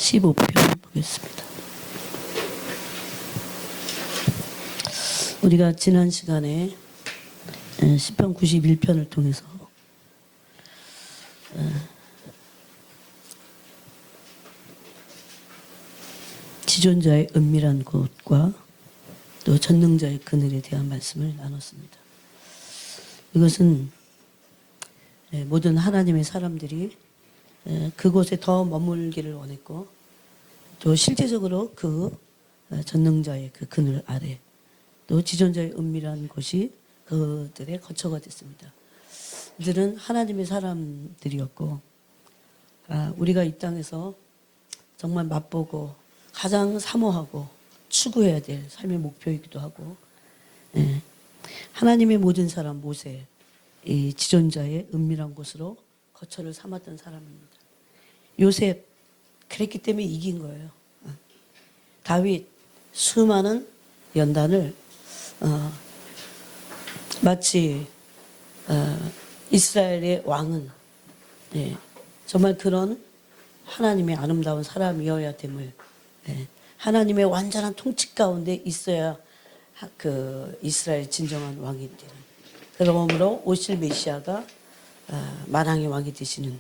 15편 보겠습니다. 우리가 지난 시간에 시편 91편을 통해서 지존자의 은밀한 곳과 또 전능자의 그늘에 대한 말씀을 나눴습니다. 이것은 모든 하나님의 사람들이 그곳에 더 머물기를 원했고 또 실제적으로 그 전능자의 그 그늘 아래 또 지존자의 은밀한 곳이 그들의 거처가 됐습니다. 그들은 하나님의 사람들이었고 우리가 이 땅에서 정말 맛보고 가장 사모하고 추구해야 될 삶의 목표이기도 하고 하나님의 모든 사람 모세 이 지존자의 은밀한 곳으로 거처를 삼았던 사람입니다. 요셉 그랬기 때문에 이긴 거예요. 다윗 수많은 연단을 마치 이스라엘의 왕은 정말 그런 하나님의 아름다운 사람이어야 됨을 하나님의 완전한 통치 가운데 있어야 그 이스라엘 진정한 왕이 되는 그러므로 오실 메시아가 만왕의 왕이 되시는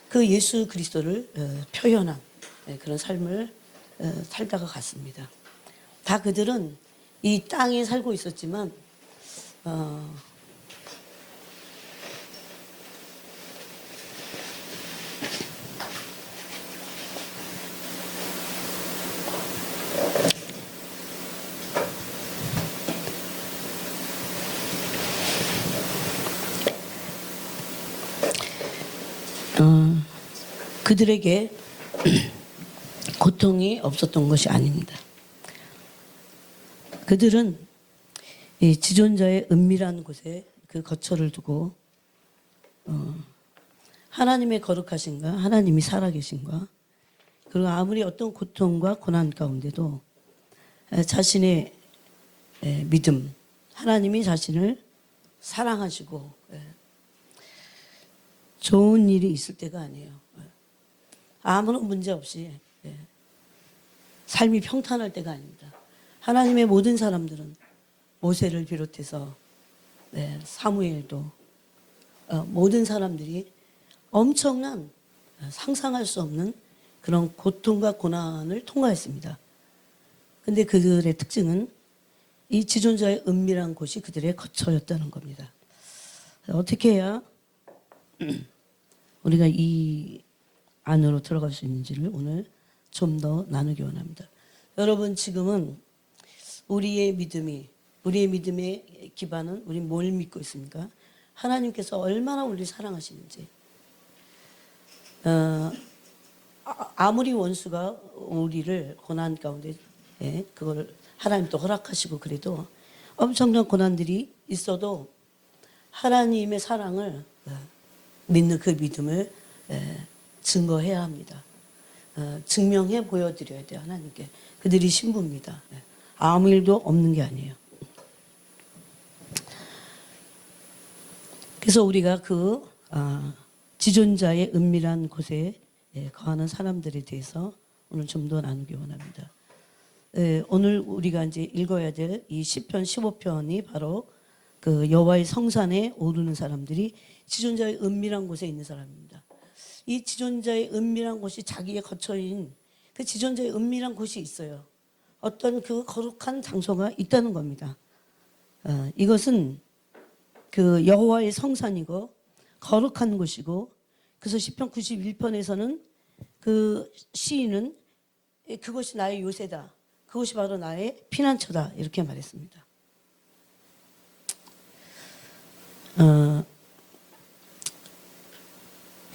그 예수 그리스도를 표현한 그런 삶을 살다가 갔습니다. 다 그들은 이 땅에 살고 있었지만 그들에게 고통이 없었던 것이 아닙니다. 그들은 이 지존자의 은밀한 곳에 그 거처를 두고 하나님의 거룩하신가 하나님이 살아계신가 그리고 아무리 어떤 고통과 고난 가운데도 자신의 믿음 하나님이 자신을 사랑하시고 좋은 일이 있을 때가 아니에요. 아무런 문제 없이 삶이 평탄할 때가 아닙니다. 하나님의 모든 사람들은 모세를 비롯해서 사무엘도 모든 사람들이 엄청난 상상할 수 없는 그런 고통과 고난을 통과했습니다. 근데 그들의 특징은 이 지존자의 은밀한 곳이 그들의 거처였다는 겁니다. 어떻게 해야 우리가 이 안으로 들어갈 수 있는지를 오늘 좀 더 나누기 원합니다. 여러분 지금은 우리의 믿음의 기반은 우리 뭘 믿고 있습니까? 하나님께서 얼마나 우리를 사랑하시는지 아무리 원수가 우리를 고난 가운데 그걸 하나님도 허락하시고 그래도 엄청난 고난들이 있어도 하나님의 사랑을 믿는 그 믿음을 증거해야 합니다. 증명해 보여드려야 돼요. 하나님께. 그들이 신부입니다. 아무 일도 없는 게 아니에요. 그래서 우리가 그 지존자의 은밀한 곳에 거하는 사람들에 대해서 오늘 좀 더 나누기 원합니다. 오늘 우리가 이제 읽어야 될 이 시편 15편이 바로 그 여호와의 성산에 오르는 사람들이 지존자의 은밀한 곳에 있는 사람입니다. 이 지존자의 은밀한 곳이 자기의 거처인 그 지존자의 은밀한 곳이 있어요. 어떤 그 거룩한 장소가 있다는 겁니다. 이것은 그 여호와의 성산이고 거룩한 곳이고 그래서 시편 91편에서는 그 시인은 그것이 나의 요새다. 그것이 바로 나의 피난처다. 이렇게 말했습니다.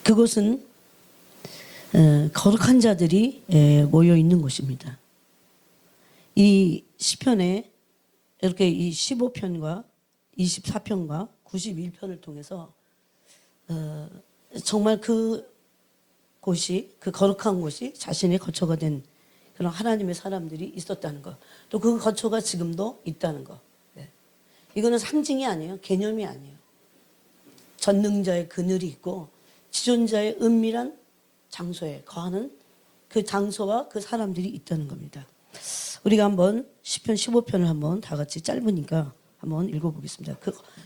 그곳은 거룩한 자들이 모여 있는 곳입니다. 이 시편에 이렇게 이 15편과 24편과 91편을 통해서 정말 그 곳이 그 거룩한 곳이 자신의 거처가 된 그런 하나님의 사람들이 있었다는 것. 또 그 거처가 지금도 있다는 것. 이거는 상징이 아니에요. 개념이 아니에요. 전능자의 그늘이 있고 지존자의 은밀한 장소에 거하는 그 장소와 그 사람들이 있다는 겁니다. 우리가 한번 시편 15편을 한번 다 같이 짧으니까 한번 읽어보겠습니다.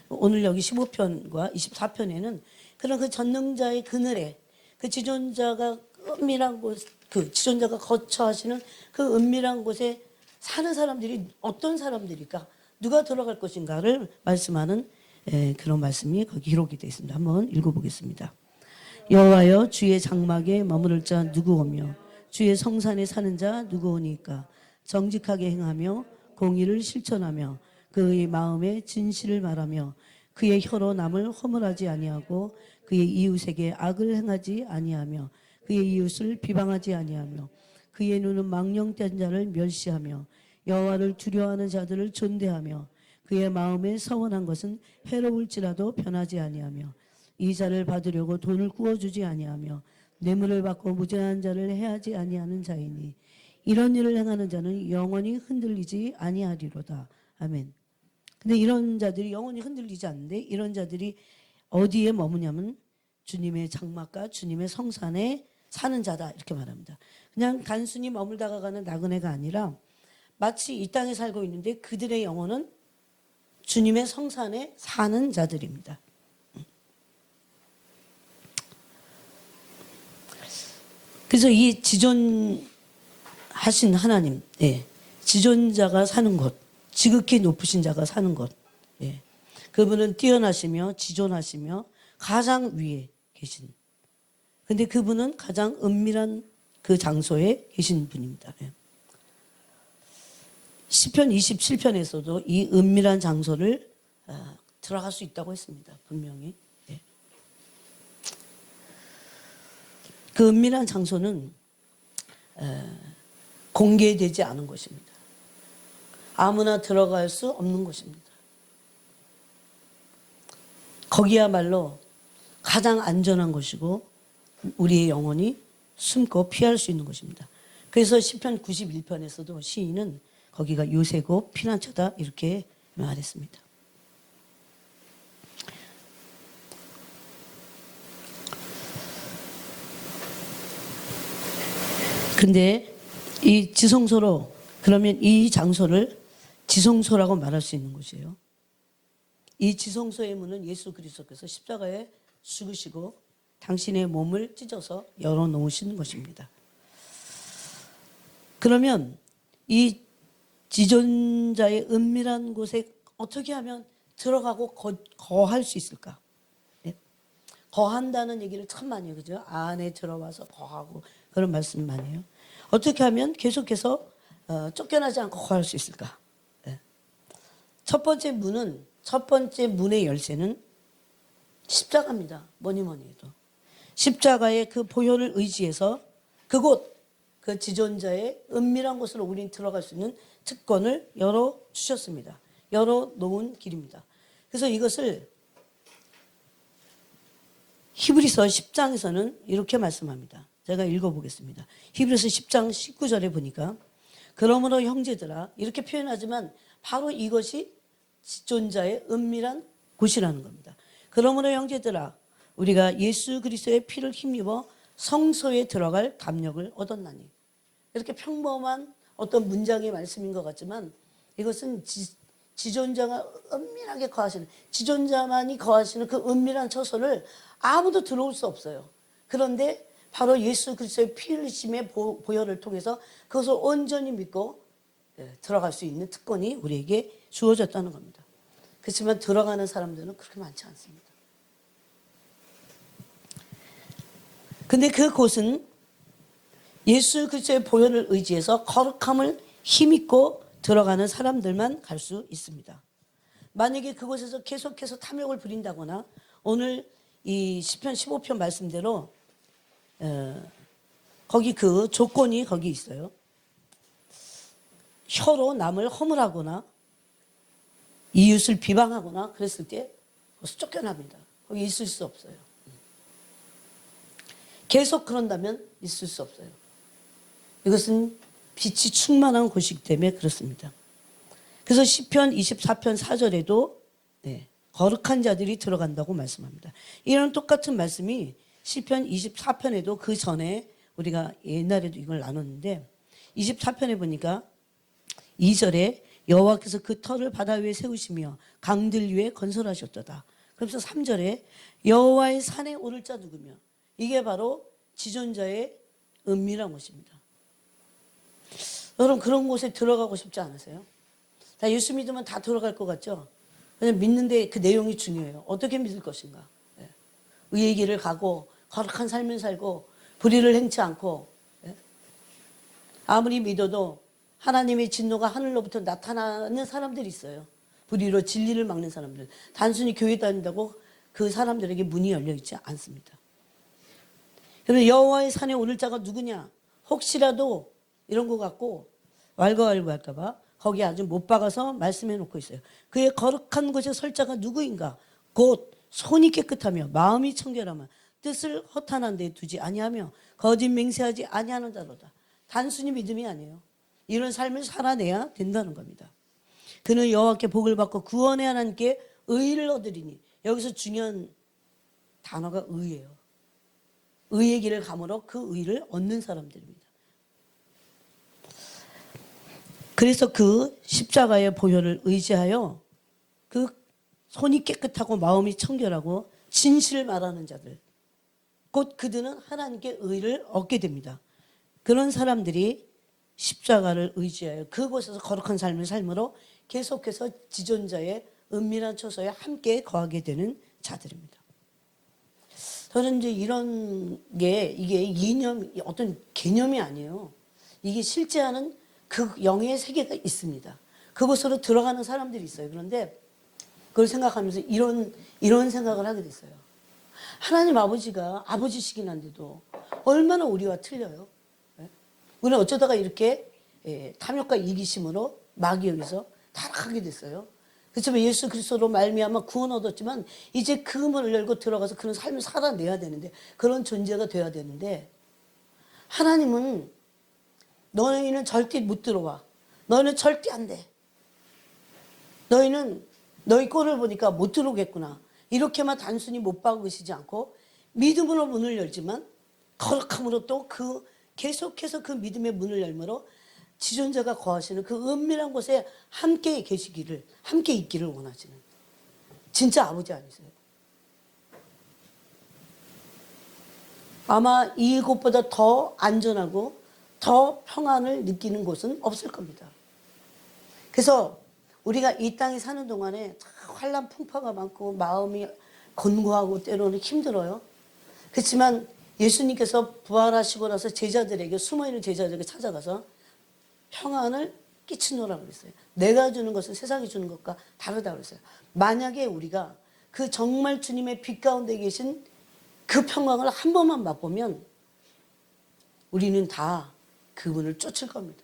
오늘 여기 15편과 24편에는 그런 그 전능자의 그늘에 그 지존자가 은밀한 곳, 그 지존자가 거처하시는 그 은밀한 곳에 사는 사람들이 어떤 사람들일까? 누가 들어갈 것인가를 말씀하는 그런 말씀이 거기 기록이 되어 있습니다. 한번 읽어보겠습니다. 여호와여 주의 장막에 머무를 자 누구오며 주의 성산에 사는 자 누구오니까? 정직하게 행하며 공의를 실천하며 그의 마음에 진실을 말하며 그의 혀로 남을 허물하지 아니하고 그의 이웃에게 악을 행하지 아니하며 그의 이웃을 비방하지 아니하며 그의 눈은 망령된 자를 멸시하며 여호와를 두려워하는 자들을 존대하며 그의 마음에 서원한 것은 해로울지라도 변하지 아니하며 이 자를 받으려고 돈을 구워주지 아니하며 뇌물을 받고 무죄한 자를 해하지 아니하는 자이니 이런 일을 행하는 자는 영원히 흔들리지 아니하리로다. 아멘. 근데 이런 자들이 영원히 흔들리지 않는데 이런 자들이 어디에 머무냐면 주님의 장막과 주님의 성산에 사는 자다 이렇게 말합니다. 그냥 단순히 머물다가 가는 나그네가 아니라 마치 이 땅에 살고 있는데 그들의 영혼은 주님의 성산에 사는 자들입니다. 그래서 이 지존하신 하나님, 지존자가 사는 곳, 지극히 높으신 자가 사는 곳, 그분은 뛰어나시며 지존하시며 가장 위에 계신. 근데 그분은 가장 은밀한 그 장소에 계신 분입니다. 시편 27편에서도 이 은밀한 장소를 들어갈 수 있다고 했습니다. 분명히. 그 은밀한 장소는 공개되지 않은 것입니다. 아무나 들어갈 수 없는 것입니다. 거기야말로 가장 안전한 것이고 우리의 영혼이 숨고 피할 수 있는 것입니다. 그래서 시편 91편에서도 시인은 거기가 요새고 피난처다 이렇게 말했습니다. 근데 이 지성소로 그러면 이 장소를 지성소라고 말할 수 있는 곳이에요. 이 지성소의 문은 예수 그리스도께서 십자가에 죽으시고 당신의 몸을 찢어서 열어놓으시는 것입니다. 그러면 이 지존자의 은밀한 곳에 어떻게 하면 들어가고 거할 수 있을까? 거한다는 얘기를 참 많이 해요. 그죠? 안에 들어와서 거하고 그런 말씀 많이 해요. 어떻게 하면 계속해서 쫓겨나지 않고 거할 수 있을까? 첫 번째 문의 열쇠는 십자가입니다. 뭐니 해도. 십자가의 그 보혈을 의지해서 그곳, 그 지존자의 은밀한 곳으로 우리는 들어갈 수 있는 특권을 열어주셨습니다. 열어놓은 길입니다. 그래서 이것을 히브리서 10장에서는 이렇게 말씀합니다. 제가 읽어보겠습니다. 히브리서 10장 19절에 보니까 그러므로 형제들아 이렇게 표현하지만 바로 이것이 지존자의 은밀한 곳이라는 겁니다. 그러므로 형제들아 우리가 예수 그리스도의 피를 힘입어 성소에 들어갈 담력을 얻었나니. 이렇게 평범한 어떤 문장의 말씀인 것 같지만 이것은 지존자가 은밀하게 거하시는, 지존자만이 거하시는 그 은밀한 처소를 아무도 들어올 수 없어요. 그런데 바로 예수 그리스도의 피 흘리심의 보혈을 통해서 그것을 온전히 믿고 들어갈 수 있는 특권이 우리에게 주어졌다는 겁니다. 그렇지만 들어가는 사람들은 그렇게 많지 않습니다. 근데 그곳은 예수 그리스도의 보혈을 의지해서 거룩함을 힘입고 들어가는 사람들만 갈 수 있습니다. 만약에 그곳에서 계속해서 탐욕을 부린다거나 오늘 이 시편 15편 말씀대로 거기 그 조건이 거기 있어요. 혀로 남을 허물하거나 이웃을 비방하거나 그랬을 때 거기서 쫓겨납니다. 거기 있을 수 없어요. 계속 그런다면 있을 수 없어요. 이것은 빛이 충만한 곳이기 때문에 그렇습니다. 그래서 시편 24편 4절에도 거룩한 자들이 들어간다고 말씀합니다. 이런 똑같은 말씀이 시편 24편에도 그 전에 우리가 옛날에도 이걸 나눴는데 24편에 보니까 2절에 여호와께서 그 터를 바다 위에 세우시며 강들 위에 건설하셨도다. 그래서 3절에 여호와의 산에 오를 자 누구며, 이게 바로 지존자의 은밀한 곳입니다. 여러분 그런 곳에 들어가고 싶지 않으세요? 다 예수 믿으면 다 들어갈 것 같죠? 그냥 믿는데 그 내용이 중요해요. 어떻게 믿을 것인가? 의의 길을 가고 거룩한 삶을 살고 불의를 행치 않고, 아무리 믿어도 하나님의 진노가 하늘로부터 나타나는 사람들이 있어요. 불의로 진리를 막는 사람들. 단순히 교회 다닌다고 그 사람들에게 문이 열려 있지 않습니다. 그런데 여호와의 산에 오를 자가 누구냐? 혹시라도 이런 것 같고 왈가왈부할까 봐 거기 아주 못 박아서 말씀해 놓고 있어요. 그의 거룩한 곳에 설 자가 누구인가? 곧 손이 깨끗하며 마음이 청결하며 뜻을 허탄한 데 두지 아니하며 거짓 맹세하지 아니하는 자로다. 단순히 믿음이 아니에요. 이런 삶을 살아내야 된다는 겁니다. 그는 여호와께 복을 받고 구원의 하나님께 의를 얻으리니, 여기서 중요한 단어가 의예요. 의의 길을 감으로 그 의를 얻는 사람들입니다. 그래서 그 십자가의 보혈을 의지하여 그 손이 깨끗하고 마음이 청결하고 진실을 말하는 자들, 곧 그들은 하나님께 의를 얻게 됩니다. 그런 사람들이 십자가를 의지하여 그곳에서 거룩한 삶을 삶으로 계속해서 지존자의 은밀한 처소에 함께 거하게 되는 자들입니다. 저는 이제 이런 게 이게 이념, 어떤 개념이 아니에요. 이게 실제하는 그 영의 세계가 있습니다. 그곳으로 들어가는 사람들이 있어요. 그런데 그걸 생각하면서 이런 생각을 하게 됐어요. 하나님 아버지가 아버지시긴 한데도 얼마나 우리와 틀려요. 우리는 어쩌다가 이렇게 탐욕과 이기심으로 마귀에게서 타락하게 됐어요. 그렇지만 예수 그리스도로 말미암아 구원 얻었지만 이제 그 문을 열고 들어가서 그런 삶을 살아내야 되는데, 그런 존재가 돼야 되는데, 하나님은 너희는 절대 못 들어와. 너희는 절대 안 돼. 너희는 너희 꼴을 보니까 못 들어오겠구나. 이렇게만 단순히 못 박으시지 않고 믿음으로 문을 열지만 거룩함으로 또 계속해서 그 믿음의 문을 열므로 지존자가 거하시는 그 은밀한 곳에 함께 계시기를, 함께 있기를 원하시는 진짜 아버지 아니세요? 아마 이곳보다 더 안전하고 더 평안을 느끼는 곳은 없을 겁니다. 그래서 우리가 이 땅에 사는 동안에 환난 풍파가 많고 마음이 곤고하고 때로는 힘들어요. 그렇지만 예수님께서 부활하시고 나서 제자들에게, 숨어있는 제자들에게 찾아가서 평안을 끼치노라 그랬어요. 내가 주는 것은 세상이 주는 것과 다르다 그랬어요. 만약에 우리가 그 정말 주님의 빛 가운데 계신 그 평강을 한 번만 맛보면 우리는 다 그분을 쫓을 겁니다.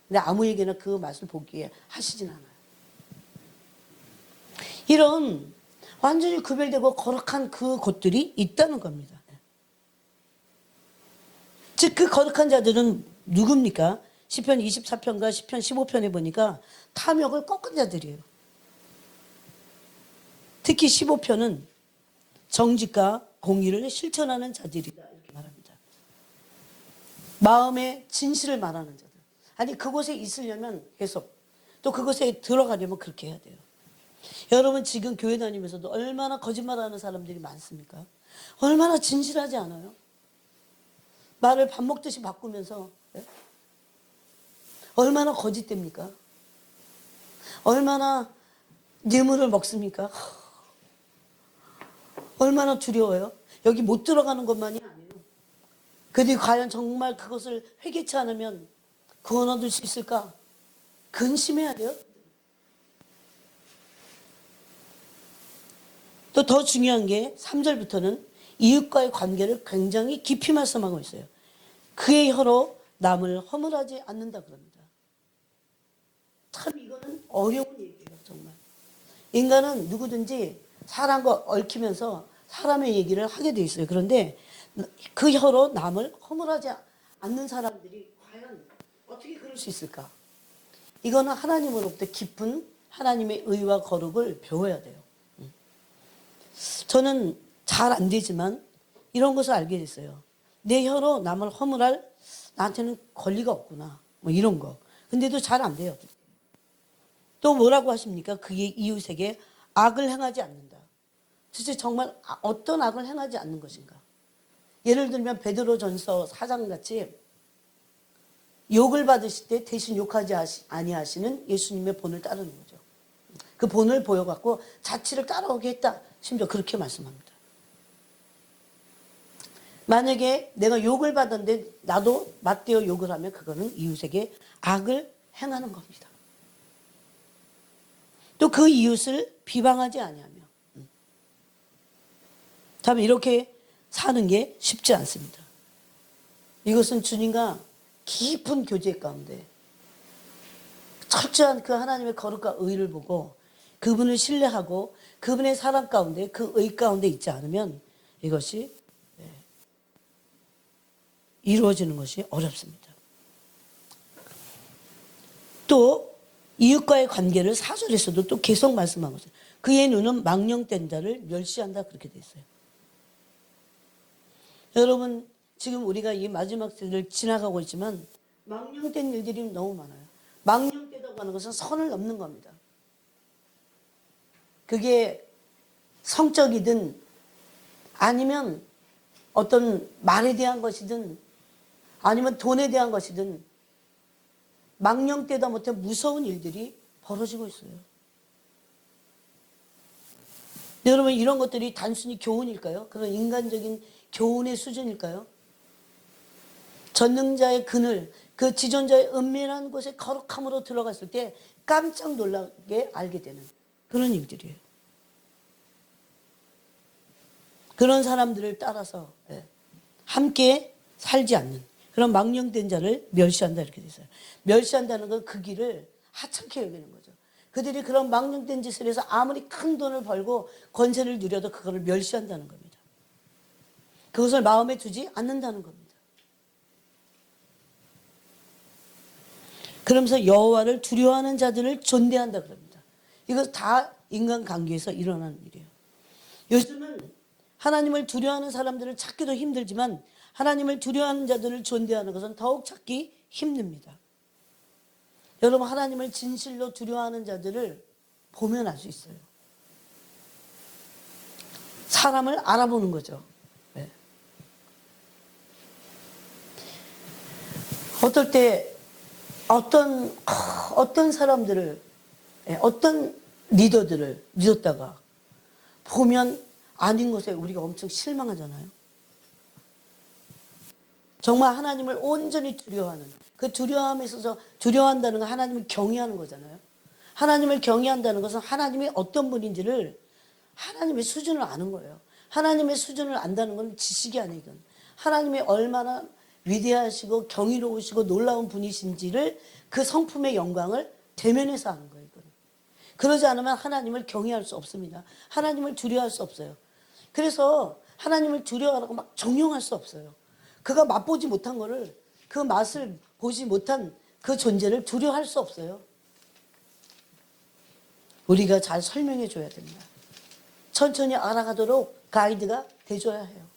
근데 아무에게나 그 맛을 보기에 하시진 않아요. 이런 완전히 구별되고 거룩한 그 곳들이 있다는 겁니다. 즉 그 거룩한 자들은 누굽니까? 시편 24편과 시편 15편에 보니까 탐욕을 꺾은 자들이에요. 특히 15편은 정직과 공의를 실천하는 자들이다 이렇게 말합니다. 마음의 진실을 말하는 자들. 아니 그곳에 있으려면 계속, 또 그곳에 들어가려면 그렇게 해야 돼요. 여러분 지금 교회 다니면서도 얼마나 거짓말하는 사람들이 많습니까? 얼마나 진실하지 않아요? 말을 밥 먹듯이 바꾸면서 얼마나 거짓됩니까? 얼마나 뇌물을 먹습니까? 얼마나 두려워요? 여기 못 들어가는 것만이 아니에요. 그들이 과연 정말 그것을 회개치 않으면 구원 얻을 수 있을까? 근심해야 돼요. 또 더 중요한 게 3절부터는 이웃과의 관계를 굉장히 깊이 말씀하고 있어요. 그의 혀로 남을 허물하지 않는다 그럽니다. 참 이거는 어려운 얘기예요. 정말. 인간은 누구든지 사람과 얽히면서 사람의 얘기를 하게 돼 있어요. 그런데 그 혀로 남을 허물하지 않는 사람들이 과연 어떻게 그럴 수 있을까? 이거는 하나님으로부터 깊은 하나님의 의와 거룩을 배워야 돼요. 저는 잘 안 되지만 이런 것을 알게 됐어요. 내 혀로 남을 허물할 나한테는 권리가 없구나. 뭐 이런 거. 근데도 잘 안 돼요. 또 뭐라고 하십니까? 그의 이웃에게 악을 행하지 않는다. 도대체 정말 어떤 악을 행하지 않는 것인가? 예를 들면 베드로전서 4장같이 욕을 받으실 때 대신 욕하지 아니하시는 예수님의 본을 따르는 거죠. 그 본을 보여갖고 자치를 따라오게 했다. 심지어 그렇게 말씀합니다. 만약에 내가 욕을 받았는데 나도 맞대어 욕을 하면 그거는 이웃에게 악을 행하는 겁니다. 또 그 이웃을 비방하지 아니하며. 참 이렇게 사는 게 쉽지 않습니다. 이것은 주님과 깊은 교제 가운데 철저한 그 하나님의 거룩과 의를 보고 그분을 신뢰하고 그분의 사랑 가운데 그 의 가운데 있지 않으면 이것이 이루어지는 것이 어렵습니다. 또 이웃과의 관계를 4절에서도 또 계속 말씀하고 있어요. 그의 눈은 망령된 자를 멸시한다 그렇게 돼 있어요. 여러분 지금 우리가 이 마지막 세대를 지나가고 있지만 망령된 일들이 너무 많아요. 망령되다고 하는 것은 선을 넘는 겁니다. 그게 성적이든 아니면 어떤 말에 대한 것이든 아니면 돈에 대한 것이든 망령되다 못해 무서운 일들이 벌어지고 있어요. 여러분 이런 것들이 단순히 교훈일까요? 그런 인간적인 교훈의 수준일까요? 전능자의 그늘, 그 지존자의 은밀한 곳에 거룩함으로 들어갔을 때 깜짝 놀라게 알게 되는 그런 일들이에요. 그런 사람들을 따라서 함께 살지 않는 그런 망령된 자를 멸시한다 이렇게 돼 있어요. 멸시한다는 건 그 길을 하찮게 여기는 거죠. 그들이 그런 망령된 짓을 해서 아무리 큰 돈을 벌고 권세를 누려도 그거를 멸시한다는 겁니다. 그것을 마음에 두지 않는다는 겁니다. 그러면서 여호와를 두려워하는 자들을 존대한다 그럽니다. 이거 다 인간관계에서 일어나는 일이에요. 요즘은 하나님을 두려워하는 사람들을 찾기도 힘들지만 하나님을 두려워하는 자들을 존대하는 것은 더욱 찾기 힘듭니다. 여러분 하나님을 진실로 두려워하는 자들을 보면 알 수 있어요. 사람을 알아보는 거죠. 네. 어떨 때 어떤 사람들을 어떤 리더들을 믿었다가 보면 아닌 것에 우리가 엄청 실망하잖아요. 정말 하나님을 온전히 두려워하는 그 두려움에 있어서 두려워한다는 건 하나님을 경외하는 거잖아요. 하나님을 경외한다는 것은 하나님이 어떤 분인지를 하나님의 수준을 아는 거예요. 하나님의 수준을 안다는 건 지식이 아니건 하나님이 얼마나 위대하시고 경이로우시고 놀라운 분이신지를 그 성품의 영광을 대면해서 아는 거예요. 이건. 그러지 않으면 하나님을 경외할 수 없습니다. 하나님을 두려워할 수 없어요. 그래서 하나님을 두려워하라고 막 정령할 수 없어요. 그가 맛보지 못한 거를 그 맛을 보지 못한 그 존재를 두려워할 수 없어요. 우리가 잘 설명해 줘야 됩니다. 천천히 알아가도록 가이드가 돼줘야 해요.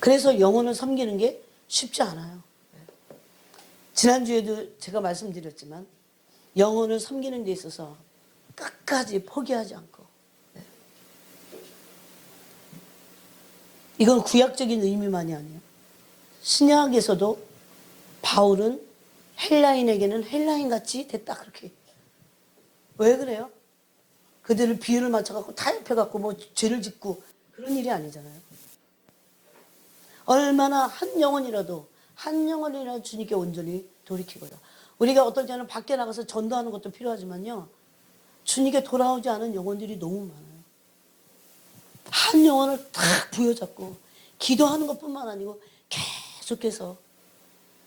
그래서 영혼을 섬기는 게 쉽지 않아요. 지난주에도 제가 말씀드렸지만 영혼을 섬기는 데 있어서 끝까지 포기하지 않고 이건 구약적인 의미만이 아니에요. 신약에서도 바울은 헬라인에게는 헬라인같이 됐다 그렇게. 왜 그래요? 그들을 비유를 맞춰갖고 타협해갖고 뭐 죄를 짓고 그런 일이 아니잖아요. 얼마나 한 영혼이라도 주님께 온전히 돌이키고요. 우리가 어떨 때는 밖에 나가서 전도하는 것도 필요하지만요. 주님께 돌아오지 않은 영혼들이 너무 많아요. 한 영혼을 딱 부여잡고 기도하는 것뿐만 아니고 계속해서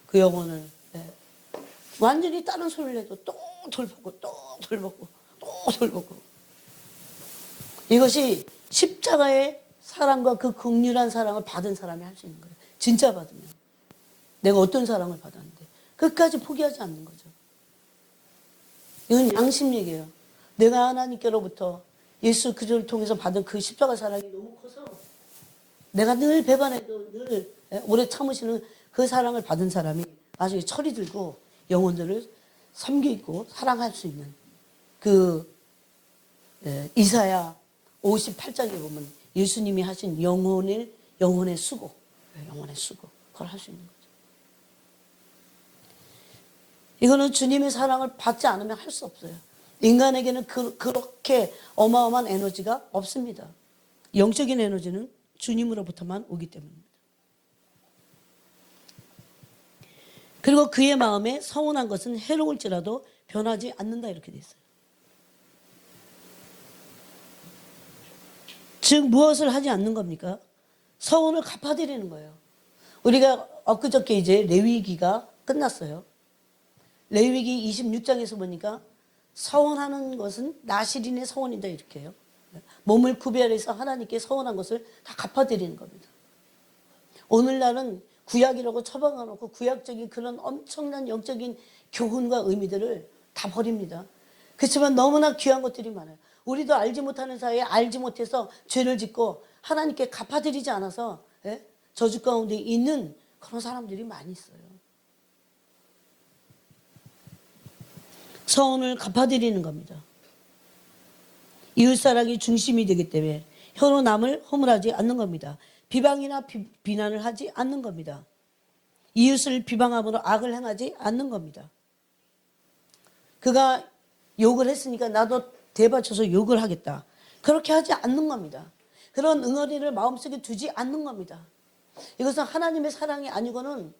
그 영혼을 완전히 다른 소리를 해도 또 돌보고 또 돌보고 또 돌보고 이것이 십자가의 사랑과 그 극률한 사랑을 받은 사람이 할 수 있는 거예요. 진짜 받으면 내가 어떤 사랑을 받았는데 끝까지 포기하지 않는 거죠. 이건 양심 얘기예요. 내가 하나님께로부터 예수 그리스도를 통해서 받은 그 십자가 사랑이 너무 커서 내가 늘 배반해도 늘 오래 참으시는 그 사랑을 받은 사람이 나중에 철이 들고 영혼들을 섬기고 사랑할 수 있는 그 이사야 58장에 보면 예수님이 하신 영혼의 수고, 영혼의 수고, 그걸 할 수 있는 거죠. 이거는 주님의 사랑을 받지 않으면 할 수 없어요. 인간에게는 그렇게 어마어마한 에너지가 없습니다. 영적인 에너지는 주님으로부터만 오기 때문입니다. 그리고 그의 마음에 서운한 것은 해로울지라도 변하지 않는다 이렇게 돼 있어요. 즉 무엇을 하지 않는 겁니까? 서운을 갚아드리는 거예요. 우리가 엊그저께 이제 레위기가 끝났어요. 레위기 26장에서 보니까 서원하는 것은 나실인의 서원이다 이렇게 해요. 몸을 구별해서 하나님께 서원한 것을 다 갚아드리는 겁니다. 오늘날은 구약이라고 처박아놓고 구약적인 그런 엄청난 영적인 교훈과 의미들을 다 버립니다. 그렇지만 너무나 귀한 것들이 많아요. 우리도 알지 못하는 사이에 알지 못해서 죄를 짓고 하나님께 갚아드리지 않아서 저주 가운데 있는 그런 사람들이 많이 있어요. 서운을 갚아드리는 겁니다. 이웃사랑이 중심이 되기 때문에 혀로 남을 허물하지 않는 겁니다. 비방이나 비난을 하지 않는 겁니다. 이웃을 비방함으로 악을 행하지 않는 겁니다. 그가 욕을 했으니까 나도 대받쳐서 욕을 하겠다. 그렇게 하지 않는 겁니다. 그런 응어리를 마음속에 두지 않는 겁니다. 이것은 하나님의 사랑이 아니고는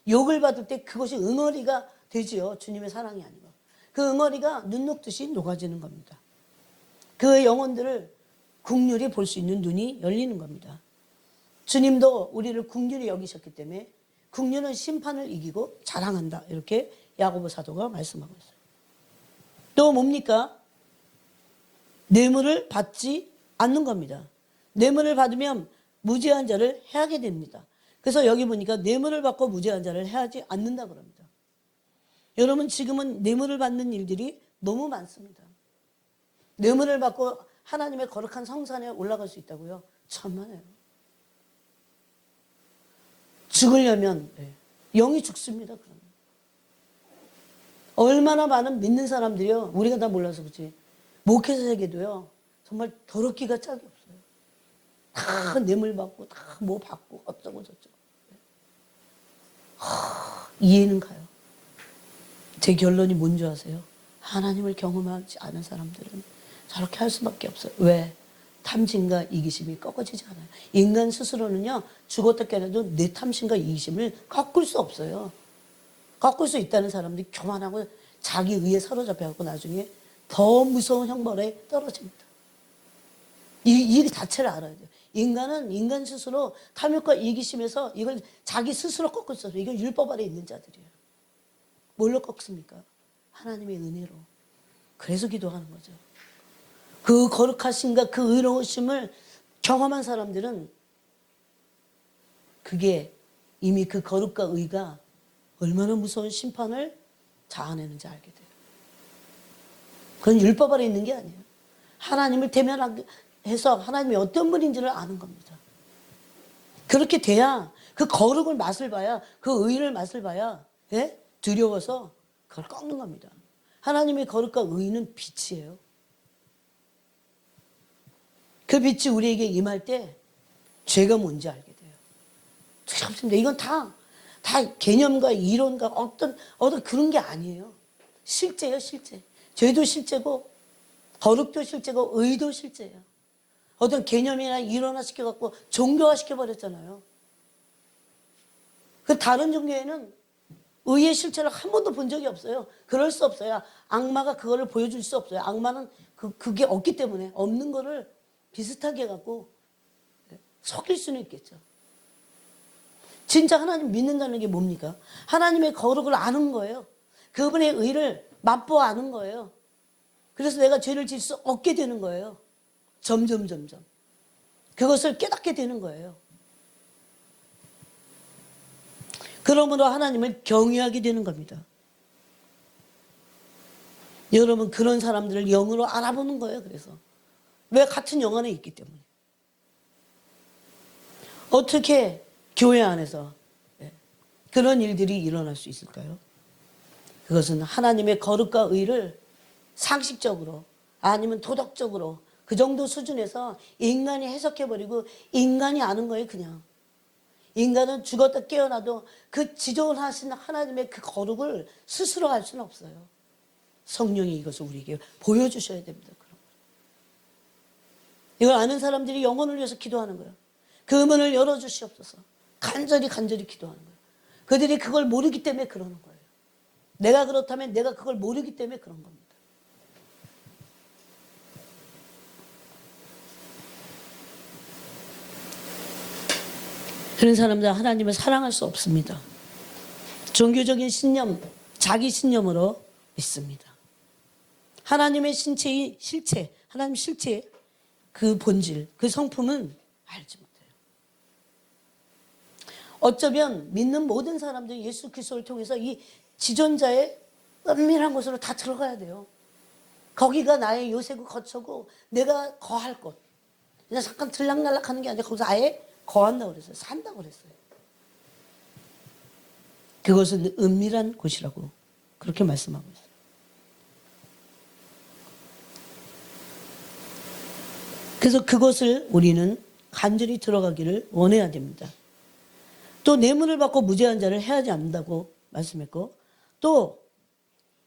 욕을 받을 때 그것이 응어리가 되지요. 주님의 사랑이 아니고. 그 응어리가 눈 녹듯이 녹아지는 겁니다. 그 영혼들을 국률이 볼 수 있는 눈이 열리는 겁니다. 주님도 우리를 국률이 여기셨기 때문에 국률은 심판을 이기고 자랑한다. 이렇게 야고보 사도가 말씀하고 있어요. 또 뭡니까? 뇌물을 받지 않는 겁니다. 뇌물을 받으면 무죄한 자를 해하게 됩니다. 그래서 여기 보니까 뇌물을 받고 무죄한 자를 해하지 않는다 그럽니다. 여러분 지금은 뇌물을 받는 일들이 너무 많습니다. 뇌물을 받고 하나님의 거룩한 성산에 올라갈 수 있다고요? 천만에요. 죽으려면 영이 죽습니다. 그러면. 얼마나 많은 믿는 사람들이요. 우리가 다 몰라서 그렇지. 목회 세계도요. 정말 더럽기가 짝이 없어요. 다 뇌물 받고 다 뭐 받고 어쩌고 저쩌고. 이해는 가요. 제 결론이 뭔지 아세요? 하나님을 경험하지 않은 사람들은 저렇게 할 수밖에 없어요. 왜? 탐심과 이기심이 꺾어지지 않아요. 인간 스스로는요. 죽었다 깨어나도 내 탐심과 이기심을 꺾을 수 없어요. 꺾을 수 있다는 사람들이 교만하고 자기 의에 사로잡혀갖고 나중에 더 무서운 형벌에 떨어집니다. 이 자체를 알아야 돼요. 인간은 인간 스스로 탐욕과 이기심에서 이걸 자기 스스로 꺾을 수 없어요. 이건 율법 아래 있는 자들이에요. 뭘로 꺾습니까? 하나님의 은혜로. 그래서 기도하는 거죠. 그 거룩하심과 그 의로우심을 경험한 사람들은 그게 이미 그 거룩과 의가 얼마나 무서운 심판을 자아내는지 알게 돼요. 그건 율법 아래 있는 게 아니에요. 하나님을 대면해서 하나님이 어떤 분인지를 아는 겁니다. 그렇게 돼야 그 거룩을 맛을 봐야 그 의를 맛을 봐야 두려워서 그걸 꺾는 겁니다. 하나님의 거룩과 의는 빛이에요. 그 빛이 우리에게 임할 때 죄가 뭔지 알게 돼요. 없습니다. 이건 다 개념과 이론과 어떤 그런 게 아니에요. 실제예요, 실제. 죄도 실제고, 거룩도 실제고, 의도 실제예요. 어떤 개념이나 이론화 시켜갖고 종교화 시켜버렸잖아요. 그 다른 종교에는 의의 실체를 한 번도 본 적이 없어요. 그럴 수 없어요. 악마가 그거를 보여줄 수 없어요. 악마는 그게 없기 때문에 없는 거를 비슷하게 해갖고 속일 수는 있겠죠. 진짜 하나님 믿는다는 게 뭡니까? 하나님의 거룩을 아는 거예요. 그분의 의를 맛보아 아는 거예요. 그래서 내가 죄를 질 수 없게 되는 거예요. 점점. 그것을 깨닫게 되는 거예요. 그러므로 하나님을 경외하게 되는 겁니다. 여러분 그런 사람들을 영으로 알아보는 거예요. 그래서 왜 같은 영 안에 있기 때문에. 어떻게 교회 안에서 그런 일들이 일어날 수 있을까요? 그것은 하나님의 거룩과 의를 상식적으로 아니면 도덕적으로 그 정도 수준에서 인간이 해석해버리고 인간이 아는 거예요. 그냥 인간은 죽었다 깨어나도 그 지존하신 하나님의 그 거룩을 스스로 알 수는 없어요. 성령이 이것을 우리에게 보여주셔야 됩니다. 그럼 이걸 아는 사람들이 영혼을 위해서 기도하는 거예요. 그 문을 열어주시옵소서. 간절히 기도하는 거예요. 그들이 그걸 모르기 때문에 그러는 거예요. 내가 그렇다면 내가 그걸 모르기 때문에 그런 겁니다. 그런 사람들은 하나님을 사랑할 수 없습니다. 종교적인 신념, 자기 신념으로 믿습니다. 하나님의 실체, 하나님 실체의 그 본질, 그 성품은 알지 못해요. 어쩌면 믿는 모든 사람들이 예수 그리스도를 통해서 이 지존자의 은밀한 곳으로 다 들어가야 돼요. 거기가 나의 요새고 거처고 내가 거할 곳. 그냥 잠깐 들락날락 하는 게 아니라 거기서 아예 거한다고 그랬어요. 산다고 그랬어요. 그것은 은밀한 곳이라고 그렇게 말씀하고 있어요. 그래서 그것을 우리는 간절히 들어가기를 원해야 됩니다. 또 뇌물을 받고 무죄한 자를 해하지 않는다고 말씀했고, 또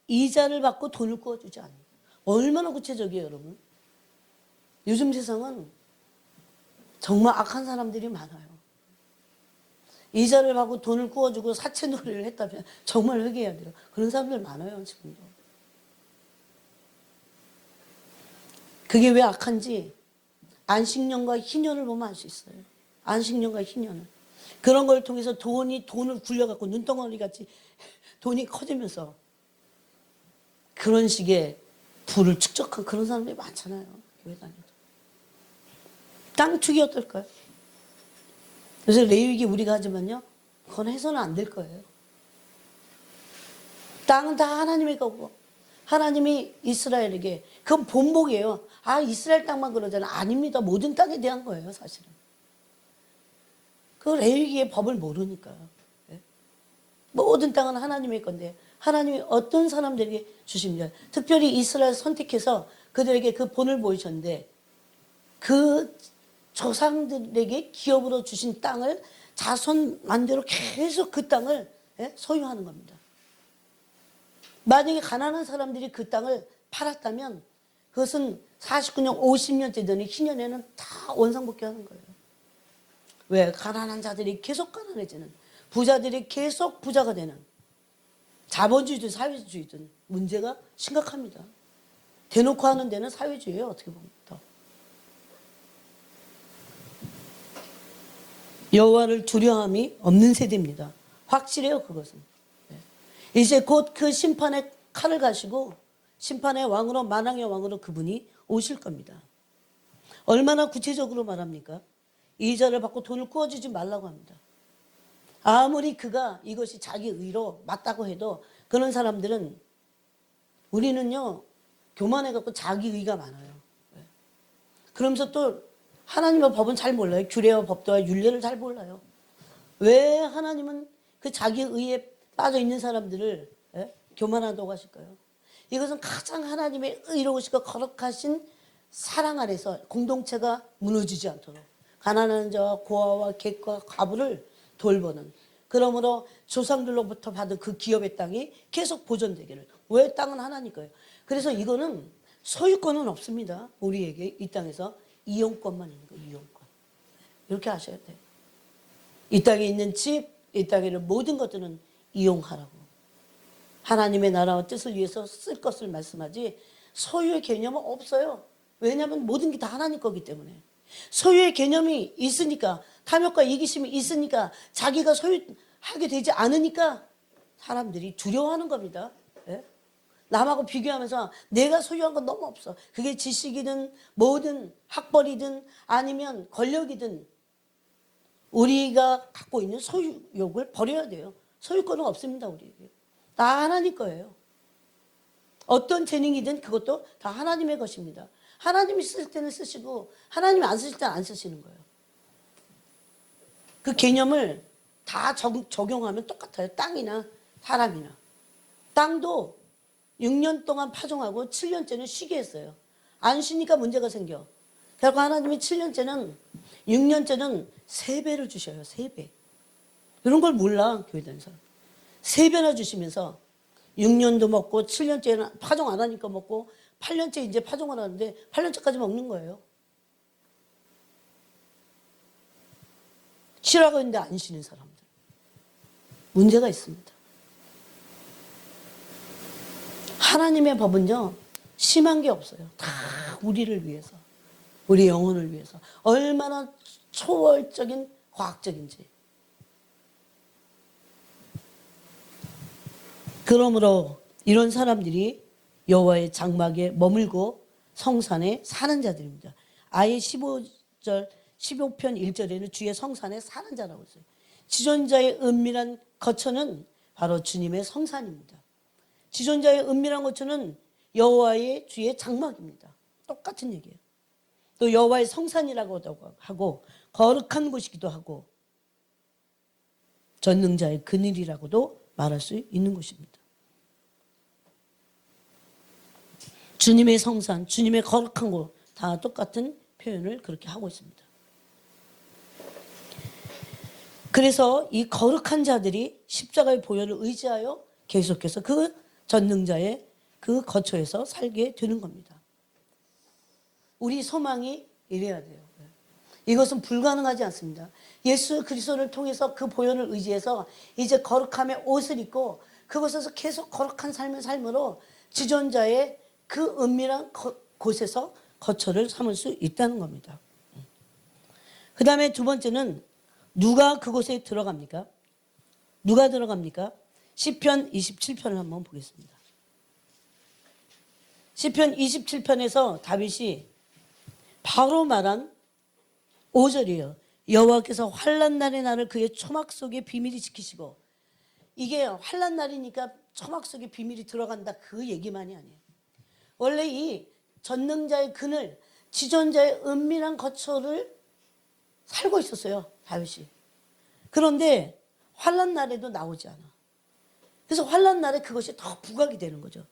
이자를 받고 돈을 구워주지 않는다. 얼마나 구체적이에요, 여러분. 요즘 세상은 정말 악한 사람들이 많아요. 이자를 받고 돈을 구워주고 사채놀이를 했다면 정말 회개해야 돼요. 그런 사람들 많아요, 지금도. 그게 왜 악한지 안식년과 희년을 보면 알 수 있어요. 안식년과 희년을. 그런 걸 통해서 돈을 굴려갖고 눈덩어리 같이 돈이 커지면서 그런 식의 부를 축적한 그런 사람들이 많잖아요. 교회 다녀도. 땅 투기 어떨까요? 그래서 레위기 우리가 하지만요, 그건 해서는 안 될 거예요. 땅은 다 하나님의 거고 하나님이 이스라엘에게 그건 본복이에요. 아, 이스라엘 땅만 그러잖아요. 아닙니다. 모든 땅에 대한 거예요, 사실은. 그 레위기의 법을 모르니까요. 모든 땅은 하나님의 건데 하나님이 어떤 사람들에게 주십니다. 특별히 이스라엘 선택해서 그들에게 그 본을 보이셨는데 그 조상들에게 기업으로 주신 땅을 자손 만대로 계속 그 땅을 소유하는 겁니다. 만약에 가난한 사람들이 그 땅을 팔았다면 그것은 49년, 50년째 되는 희년에는 다 원상복귀하는 거예요. 왜? 가난한 자들이 계속 가난해지는, 부자들이 계속 부자가 되는, 자본주의든 사회주의든 문제가 심각합니다. 대놓고 하는 데는 사회주의예요, 어떻게 보면. 여호와를 두려움이 없는 세대입니다. 확실해요, 그것은. 이제 곧 그 심판의 칼을 가시고 심판의 왕으로, 만왕의 왕으로 그분이 오실 겁니다. 얼마나 구체적으로 말합니까? 이자를 받고 돈을 구워주지 말라고 합니다. 아무리 그가 이것이 자기 의로 맞다고 해도 그런 사람들은, 우리는요 교만해갖고 자기 의가 많아요. 그러면서 또 하나님의 법은 잘 몰라요. 규례와 법도와 율례를 잘 몰라요. 왜 하나님은 그 자기 의에 빠져 있는 사람들을 교만하다고 하실까요? 이것은 가장 하나님의 의로우시고 거룩하신 사랑 아래서 공동체가 무너지지 않도록 가난한 자와 고아와 객과 과부를 돌보는, 그러므로 조상들로부터 받은 그 기업의 땅이 계속 보존되기를. 왜? 땅은 하나님 거예요. 그래서 이거는 소유권은 없습니다. 우리에게 이 땅에서 이용권만 있는 거예요. 이용권. 이렇게 하셔야 돼요. 이 땅에 있는 집, 이 땅에 있는 모든 것들은 이용하라고. 하나님의 나라와 뜻을 위해서 쓸 것을 말씀하지 소유의 개념은 없어요. 왜냐하면 모든 게 다 하나님 거기 때문에. 소유의 개념이 있으니까, 탐욕과 이기심이 있으니까, 자기가 소유하게 되지 않으니까 사람들이 두려워하는 겁니다. 예? 남하고 비교하면서 내가 소유한 건 너무 없어. 그게 지식이든 뭐든 학벌이든 아니면 권력이든 우리가 갖고 있는 소유욕을 버려야 돼요. 소유권은 없습니다, 우리에게. 다 하나님 거예요. 어떤 재능이든 그것도 다 하나님의 것입니다. 하나님이 쓸 때는 쓰시고 하나님이 안 쓰실 때는 안 쓰시는 거예요. 그 개념을 다 적용하면 똑같아요. 땅이나 사람이나. 땅도 6년 동안 파종하고 7년째는 쉬게 했어요. 안 쉬니까 문제가 생겨. 결국 하나님이 7년째는 6년째는 3배를 주셔요. 3배. 이런 걸 몰라 교회 다니는 사람. 3배나 주시면서 6년도 먹고 7년째는 파종 안 하니까 먹고 8년째 이제 파종을 하는데 8년째까지 먹는 거예요. 쉬라고 했는데 안 쉬는 사람들. 문제가 있습니다. 하나님의 법은요, 심한 게 없어요. 다 우리를 위해서, 우리 영혼을 위해서. 얼마나 초월적인 과학적인지. 그러므로 이런 사람들이 여호와의 장막에 머물고 성산에 사는 자들입니다. 아예 15편 1절에는 주의 성산에 사는 자라고 했어요. 지존자의 은밀한 거처는 바로 주님의 성산입니다. 지존자의 은밀한 거처는 여호와의 주의 장막입니다. 똑같은 얘기예요. 또 여호와의 성산이라고도 하고 거룩한 곳이기도 하고 전능자의 그늘이라고도 말할 수 있는 곳입니다. 주님의 성산, 주님의 거룩한 곳 다 똑같은 표현을 그렇게 하고 있습니다. 그래서 이 거룩한 자들이 십자가의 보혈을 의지하여 계속해서 그 전능자의 그 거처에서 살게 되는 겁니다. 우리 소망이 이래야 돼요. 이것은 불가능하지 않습니다. 예수 그리스도를 통해서 그 보혈을 의지해서 이제 거룩함의 옷을 입고 그곳에서 계속 거룩한 삶을 삶으로 지존자의 그 은밀한 곳에서 거처를 삼을 수 있다는 겁니다. 그 다음에 두 번째는 누가 그곳에 들어갑니까? 누가 들어갑니까? 시편 27편을 한번 보겠습니다. 시편 27편에서 다윗이 바로 말한 5절이에요. 여호와께서 환난 날에 나를 그의 초막 속에 비밀히 지키시고, 이게 환난 날이니까 초막 속에 비밀이 들어간다 그 얘기만이 아니에요. 원래 이 전능자의 그늘, 지존자의 은밀한 거처를 살고 있었어요, 다윗이. 그런데 환난 날에도 나오지 않아. 그래서 환난 날에 그것이 더 부각이 되는 거죠.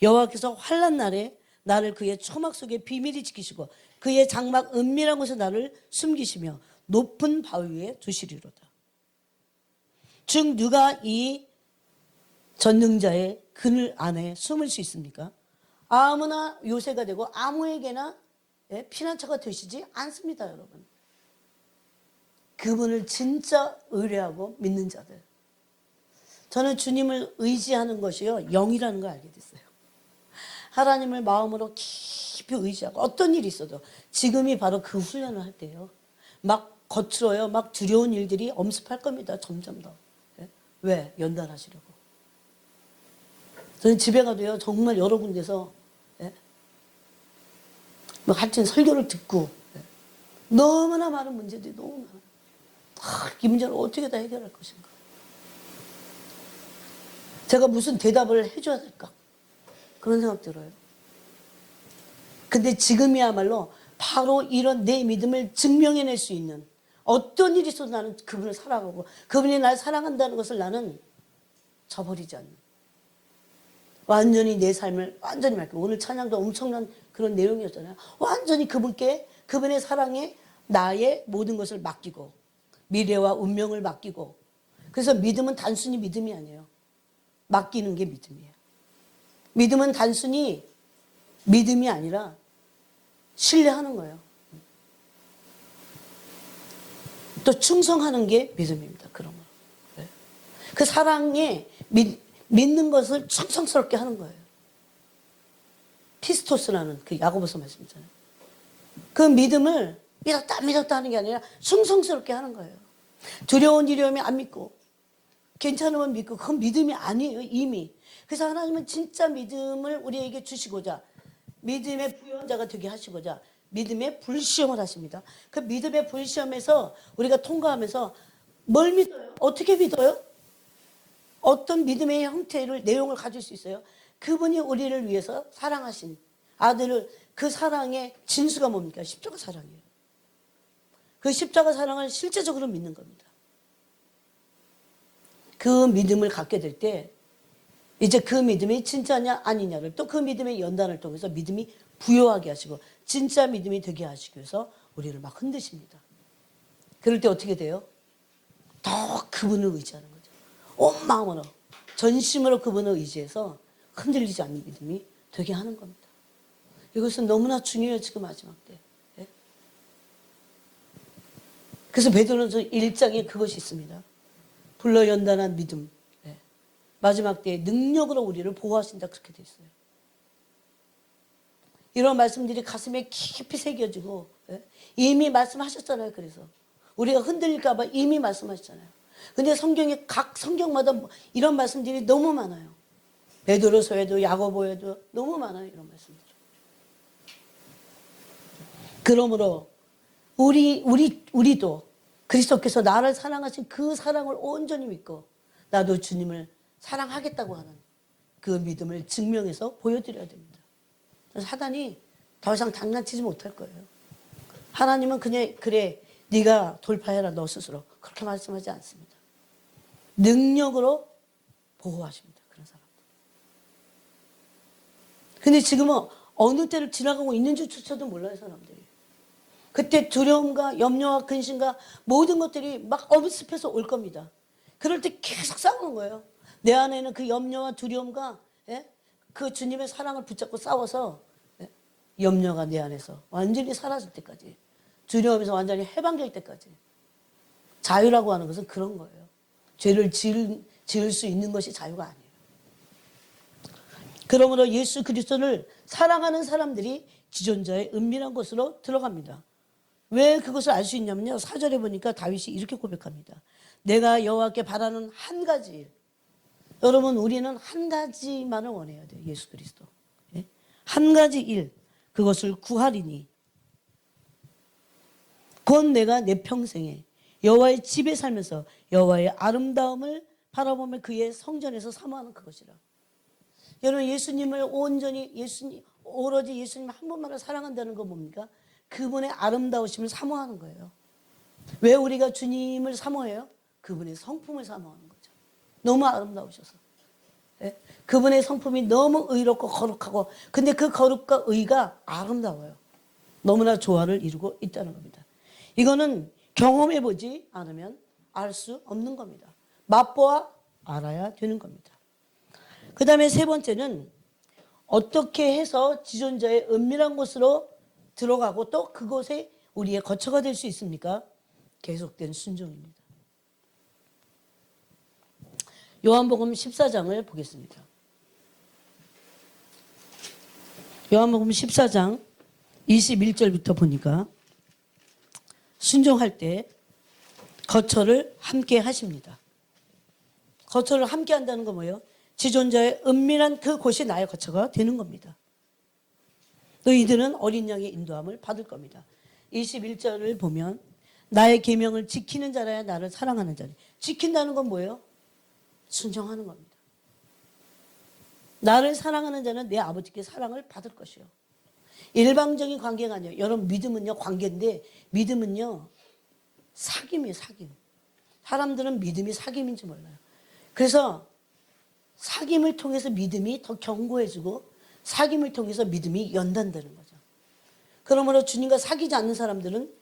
여호와께서 환난 날에 나를 그의 초막 속에 비밀히 지키시고 그의 장막 은밀한 곳에 나를 숨기시며 높은 바위 위에 두시리로다. 즉 누가 이 전능자의 그늘 안에 숨을 수 있습니까? 아무나 요새가 되고 아무에게나 피난처가 되시지 않습니다, 여러분. 그분을 진짜 의뢰하고 믿는 자들. 저는 주님을 의지하는 것이요, 영이라는 걸 알게 됐어요. 하나님을 마음으로 깊이 의지하고 어떤 일이 있어도 지금이 바로 그 훈련을 할 때예요. 막 거칠어요. 막 두려운 일들이 엄습할 겁니다. 점점 더. 왜? 연단하시려고. 저는 집에 가도요, 정말 여러 군데서 뭐 하여튼 설교를 듣고 너무나 많은 문제들이 너무 많아요. 이 문제를 어떻게 다 해결할 것인가. 제가 무슨 대답을 해줘야 될까? 그런 생각 들어요. 근데 지금이야말로 바로 이런 내 믿음을 증명해낼 수 있는, 어떤 일이 있어도 나는 그분을 사랑하고 그분이 날 사랑한다는 것을 나는 저버리지 않는, 완전히 내 삶을 완전히 맡기고, 오늘 찬양도 엄청난 그런 내용이었잖아요. 완전히 그분께, 그분의 사랑에 나의 모든 것을 맡기고 미래와 운명을 맡기고. 그래서 믿음은 단순히 믿음이 아니에요. 맡기는 게 믿음이에요. 믿음은 단순히 믿음이 아니라 신뢰하는 거예요. 또 충성하는 게 믿음입니다. 그런 거. 그 사랑에 믿는 것을 충성스럽게 하는 거예요. 피스토스라는 그 야고보서 말씀이잖아요. 그 믿음을 믿었다 하는 게 아니라 충성스럽게 하는 거예요. 두려운 일이 오면 안 믿고 괜찮으면 믿고, 그건 믿음이 아니에요, 이미. 그래서 하나님은 진짜 믿음을 우리에게 주시고자, 믿음의 부여자가 되게 하시고자 믿음의 불시험을 하십니다. 그 믿음의 불시험에서 우리가 통과하면서 뭘 믿어요? 어떻게 믿어요? 어떤 믿음의 형태를, 내용을 가질 수 있어요? 그분이 우리를 위해서 사랑하신 아들을, 그 사랑의 진수가 뭡니까? 십자가 사랑이에요. 그 십자가 사랑을 실제적으로 믿는 겁니다. 그 믿음을 갖게 될 때 이제 그 믿음이 진짜냐 아니냐를 또 그 믿음의 연단을 통해서 믿음이 부여하게 하시고 진짜 믿음이 되게 하시기 위해서 우리를 막 흔드십니다. 그럴 때 어떻게 돼요? 더 그분을 의지하는 거죠. 온 마음으로 전심으로 그분을 의지해서 흔들리지 않는 믿음이 되게 하는 겁니다. 이것은 너무나 중요해요. 지금 마지막 때. 예? 그래서 베드로전서 1장에 그것이 있습니다. 불러 연단한 믿음. 예. 마지막 때에 능력으로 우리를 보호하신다. 그렇게 돼 있어요. 이런 말씀들이 가슴에 깊이 새겨지고 예? 이미 말씀하셨잖아요. 그래서 우리가 흔들릴까 봐 이미 말씀하셨잖아요. 근데 성경에 각 성경마다 이런 말씀들이 너무 많아요. 베드로서에도 야고보에도 너무 많아요. 이런 말씀들. 그러므로 우리도 그리스도께서 나를 사랑하신 그 사랑을 온전히 믿고 나도 주님을 사랑하겠다고 하는 그 믿음을 증명해서 보여드려야 됩니다. 사단이 더 이상 장난치지 못할 거예요. 하나님은 그냥 그래 네가 돌파해라 너 스스로 그렇게 말씀하지 않습니다. 능력으로 보호하십니다. 그런 사람들. 근데 지금은 어느 때를 지나가고 있는지조차도 몰라요. 사람들이. 그때 두려움과 염려와 근심과 모든 것들이 막 엄습해서 올 겁니다. 그럴 때 계속 싸우는 거예요. 내 안에는 그 염려와 두려움과 예? 그 주님의 사랑을 붙잡고 싸워서 예? 염려가 내 안에서 완전히 사라질 때까지 두려움에서 완전히 해방될 때까지 자유라고 하는 것은 그런 거예요. 죄를 지을 수 있는 것이 자유가 아니에요. 그러므로 예수 그리스도를 사랑하는 사람들이 지존자의 은밀한 곳으로 들어갑니다. 왜 그것을 알 수 있냐면요. 4절에 보니까 다윗이 이렇게 고백합니다. 내가 여호와께 바라는 한 가지 일. 여러분 우리는 한 가지만을 원해야 돼요. 예수 그리스도. 예? 한 가지 일. 그것을 구하리니. 곧 내가 내 평생에 여호와의 집에 살면서 여호와의 아름다움을 바라보며 그의 성전에서 사모하는 그것이라. 여러분 예수님을 온전히 오로지 예수님 한 분만을 사랑한다는 거 뭡니까? 그분의 아름다우심을 사모하는 거예요. 왜 우리가 주님을 사모해요? 그분의 성품을 사모하는 거죠. 너무 아름다우셔서. 네? 그분의 성품이 너무 의롭고 거룩하고 근데 그 거룩과 의가 아름다워요. 너무나 조화를 이루고 있다는 겁니다. 이거는 경험해보지 않으면 알 수 없는 겁니다. 맛보아 알아야 되는 겁니다. 그 다음에 세 번째는 어떻게 해서 지존자의 은밀한 곳으로 들어가고 또 그곳에 우리의 거처가 될 수 있습니까? 계속된 순종입니다. 요한복음 14장을 보겠습니다. 요한복음 14장 21절부터 보니까 순종할 때 거처를 함께 하십니다. 거처를 함께 한다는 건 뭐예요? 지존자의 은밀한 그 곳이 나의 거처가 되는 겁니다. 너희들은 어린 양의 인도함을 받을 겁니다. 21절을 보면 나의 계명을 지키는 자라야 나를 사랑하는 자니. 지킨다는 건 뭐예요? 순종하는 겁니다. 나를 사랑하는 자는 내 아버지께 사랑을 받을 것이요. 일방적인 관계가 아니에요. 여러분 믿음은요 관계인데 믿음은요 사귐이에요. 사귐. 사람들은 믿음이 사귐인지 몰라요. 그래서 사귐을 통해서 믿음이 더 견고해지고 사귐을 통해서 믿음이 연단되는 거죠. 그러므로 주님과 사귀지 않는 사람들은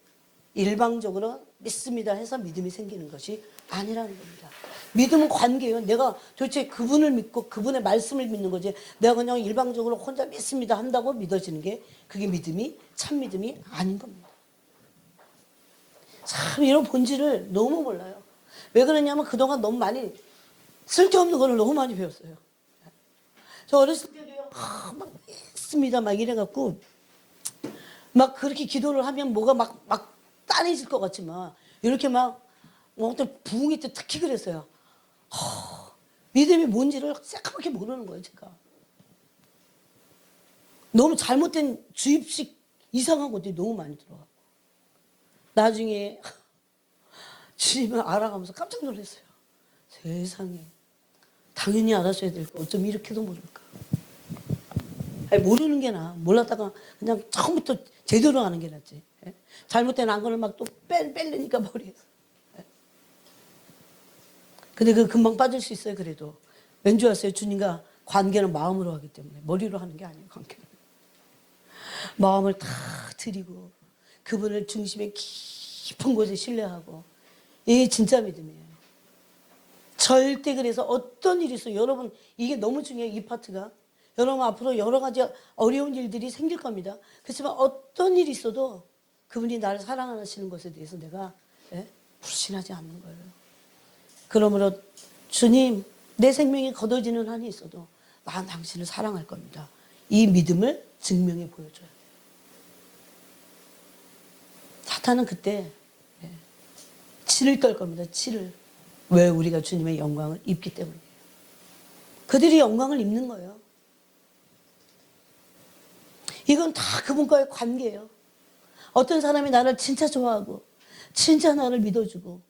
일방적으로 믿습니다 해서 믿음이 생기는 것이 아니라는 겁니다. 믿음은 관계예요. 내가 도대체 그분을 믿고 그분의 말씀을 믿는 거지 내가 그냥 일방적으로 혼자 믿습니다 한다고 믿어지는 게 그게 믿음이 참 믿음이 아닌 겁니다. 참 이런 본질을 너무 몰라요. 왜 그러냐면 그동안 너무 많이 쓸데없는 거를 너무 많이 배웠어요. 저 어렸을 때도요 막 믿습니다 막 이래갖고 막 그렇게 기도를 하면 뭐가 막 따내질 것 같지만 이렇게 막 어떤 부흥이 때 특히 그랬어요. 믿음이 뭔지를 새까맣게 모르는 거예요. 제가 너무 잘못된 주입식 이상한 것들이 너무 많이 들어가고 나중에 주님을 알아가면서 깜짝 놀랐어요. 세상에 당연히 알았어야 될 거 어쩜 이렇게도 모를까. 아니, 모르는 게 나아. 몰랐다가 그냥 처음부터 제대로 하는 게 낫지. 예? 잘못된 안건을 막 또 빼려니까 머리에서. 예? 근데 그 금방 빠질 수 있어요. 그래도 왠지 아세요? 주님과 관계는 마음으로 하기 때문에 머리로 하는 게 아니에요. 관계는 마음을 다 드리고 그분을 중심에 깊은 곳에 신뢰하고, 이게 진짜 믿음이에요. 절대. 그래서 어떤 일이 있어요. 여러분, 이게 너무 중요해요. 이 파트가. 여러분 앞으로 여러 가지 어려운 일들이 생길 겁니다. 그렇지만 어떤 일이 있어도 그분이 나를 사랑하시는 것에 대해서 내가 불신하지 않는 거예요. 그러므로 주님, 내 생명이 거둬지는 한이 있어도 난 당신을 사랑할 겁니다. 이 믿음을 증명해 보여줘야 돼요. 사탄은 그때 치를 떨 겁니다. 치를. 왜? 우리가 주님의 영광을 입기 때문이에요. 그들이 영광을 입는 거예요. 이건 다 그분과의 관계예요. 어떤 사람이 나를 진짜 좋아하고 진짜 나를 믿어주고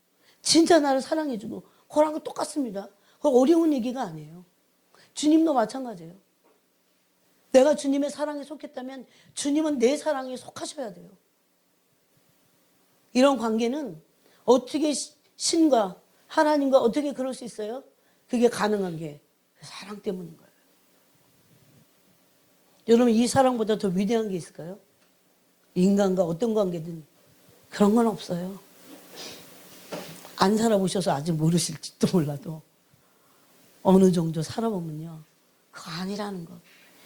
진짜 나를 사랑해주고 그거랑 똑같습니다. 그거 어려운 얘기가 아니에요. 주님도 마찬가지예요. 내가 주님의 사랑에 속했다면 주님은 내 사랑에 속하셔야 돼요. 이런 관계는 어떻게 신과 하나님과 어떻게 그럴 수 있어요? 그게 가능한 게 사랑 때문인 거예요. 여러분, 이 사랑보다 더 위대한 게 있을까요? 인간과 어떤 관계든 그런 건 없어요. 안 살아보셔서 아직 모르실지도 몰라도 어느 정도 살아보면요, 그거 아니라는 거.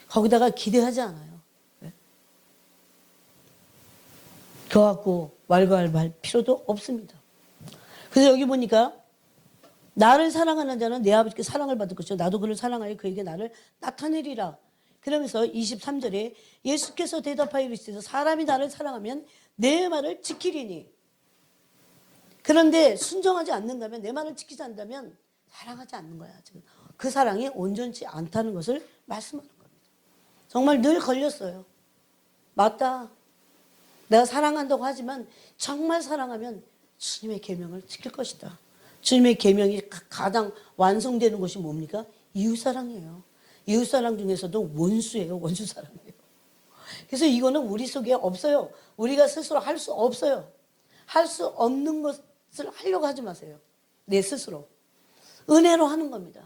거기다가 기대하지 않아요. 네? 그거 갖고 왈가왈부할 필요도 없습니다. 그래서 여기 보니까 나를 사랑하는 자는 내 아버지께 사랑을 받을 것이요 나도 그를 사랑하여 그에게 나를 나타내리라. 그러면서 23절에 예수께서 대답하여 이르시되 사람이 나를 사랑하면 내 말을 지키리니. 그런데 순종하지 않는다면, 내 말을 지키지 않는다면 사랑하지 않는 거야. 지금 그 사랑이 온전치 않다는 것을 말씀하는 겁니다. 정말 늘 걸렸어요. 맞다. 내가 사랑한다고 하지만 정말 사랑하면 주님의 계명을 지킬 것이다. 주님의 계명이 가장 완성되는 것이 뭡니까? 이웃사랑이에요. 이웃사랑 중에서도 원수예요. 원수사랑이에요. 그래서 이거는 우리 속에 없어요. 우리가 스스로 할 수 없어요. 할 수 없는 것을 하려고 하지 마세요. 내 스스로. 은혜로 하는 겁니다.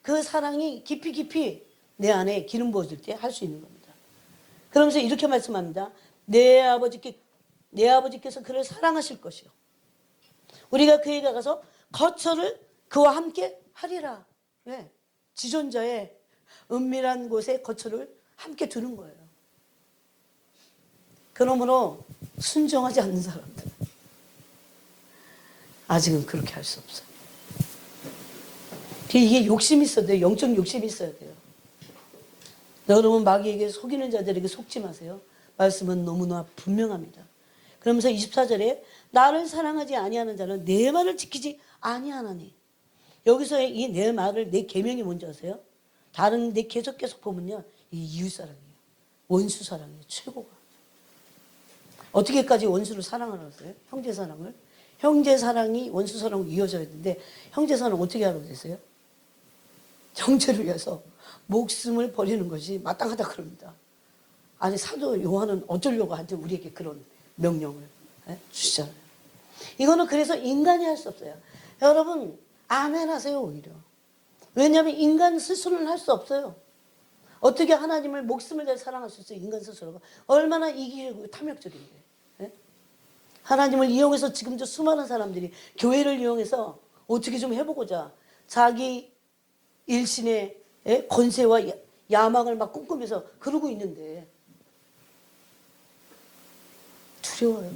그 사랑이 깊이 내 안에 기름 부어질 때 할 수 있는 겁니다. 그러면서 이렇게 말씀합니다. 내 아버지께서 그를 사랑하실 것이요. 우리가 그에게 가서 거처를 그와 함께 하리라. 왜? 지존자의 은밀한 곳에 거처를 함께 두는 거예요. 그러므로 순종하지 않는 사람들, 아직은 그렇게 할 수 없어요. 이게 욕심이 있어야 돼요. 영적 욕심이 있어야 돼요. 여러분, 마귀에게 속이는 자들에게 속지 마세요. 말씀은 너무나 분명합니다. 그러면서 24절에 나를 사랑하지 아니하는 자는 내 말을 지키지 아니하나니. 여기서 이 내 말을, 내 계명이 뭔지 아세요? 다른 데 계속 보면요, 이 이웃사랑이에요. 원수사랑이에요. 최고가. 어떻게까지 원수를 사랑하라고 했어요? 형제사랑을. 형제사랑이 원수사랑으로 이어져야 되는데 형제사랑 어떻게 하라고 했어요? 형제를 위해서 목숨을 버리는 것이 마땅하다 그럽니다. 아니, 사도 요한은 어쩌려고 한테 우리에게 그런 명령을 주시잖아요. 이거는 그래서 인간이 할 수 없어요. 여러분, 아멘 하세요. 오히려. 왜냐하면 인간 스스로는 할 수 없어요. 어떻게 하나님을 목숨을 다해 사랑할 수 있어요? 인간 스스로가. 얼마나 이기고 탐욕적인데. 하나님을 이용해서 지금도 수많은 사람들이 교회를 이용해서 어떻게 좀 해보고자 자기 일신의 권세와 야망을 막 꿈꾸면서 그러고 있는데 두려워요.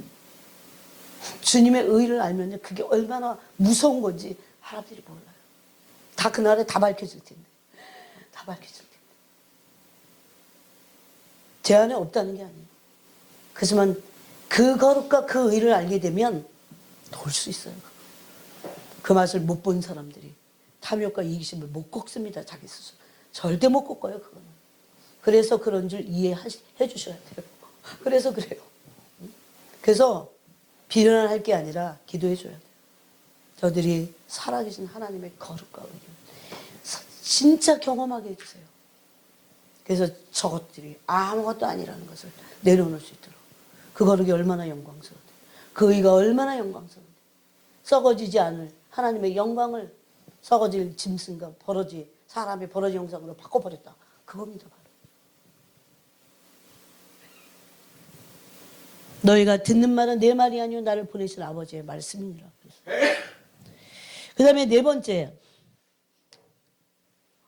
주님의 의를 알면 그게 얼마나 무서운 건지 사람들이 몰라요. 다 그날에 다 밝혀질 텐데. 다 밝혀질 텐데. 제 안에 없다는 게 아니에요. 그렇지만 그 거룩과 그 의를 알게 되면 돌 수 있어요. 그 맛을 못 본 사람들이 탐욕과 이기심을 못 꺾습니다. 자기 스스로. 절대 못 꺾어요. 그거는. 그래서 그런 줄 이해해 주셔야 돼요. 그래서 그래요. 그래서 비난할 게 아니라 기도해 줘야 돼요. 저들이 살아계신 하나님의 거룩과 의를 진짜 경험하게 해주세요. 그래서 저것들이 아무것도 아니라는 것을 내려놓을 수 있도록 그 거룩이 얼마나 영광스러운데. 그 의가 얼마나 영광스러운데. 썩어지지 않을 하나님의 영광을 썩어질 짐승과 버러지, 사람의 버러지 형상으로 바꿔버렸다. 그겁니다. 바로. 너희가 듣는 말은 내 말이 아니요 나를 보내신 아버지의 말씀이니라. 그 다음에 네 번째,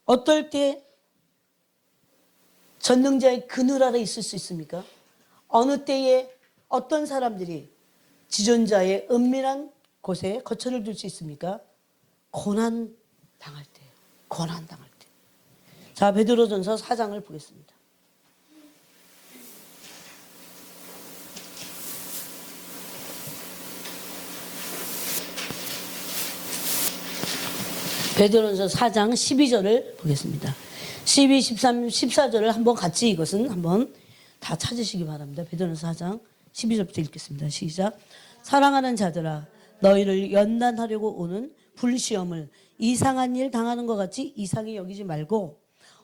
어떨 때 전능자의 그늘 아래 있을 수 있습니까? 어느 때에 어떤 사람들이 지존자의 은밀한 곳에 거처를 둘 수 있습니까? 고난 당할 때예요. 고난 당할 때. 자, 베드로전서 4장을 보겠습니다. 베드로전서 4장 12절을 보겠습니다. 12, 13, 14절을 한번 같이 이것은 한번 다 찾으시기 바랍니다. 베드로전서 4장 12절부터 읽겠습니다. 시작. 사랑하는 자들아, 너희를 연단하려고 오는 불시험을 이상한 일 당하는 것 같이 이상히 여기지 말고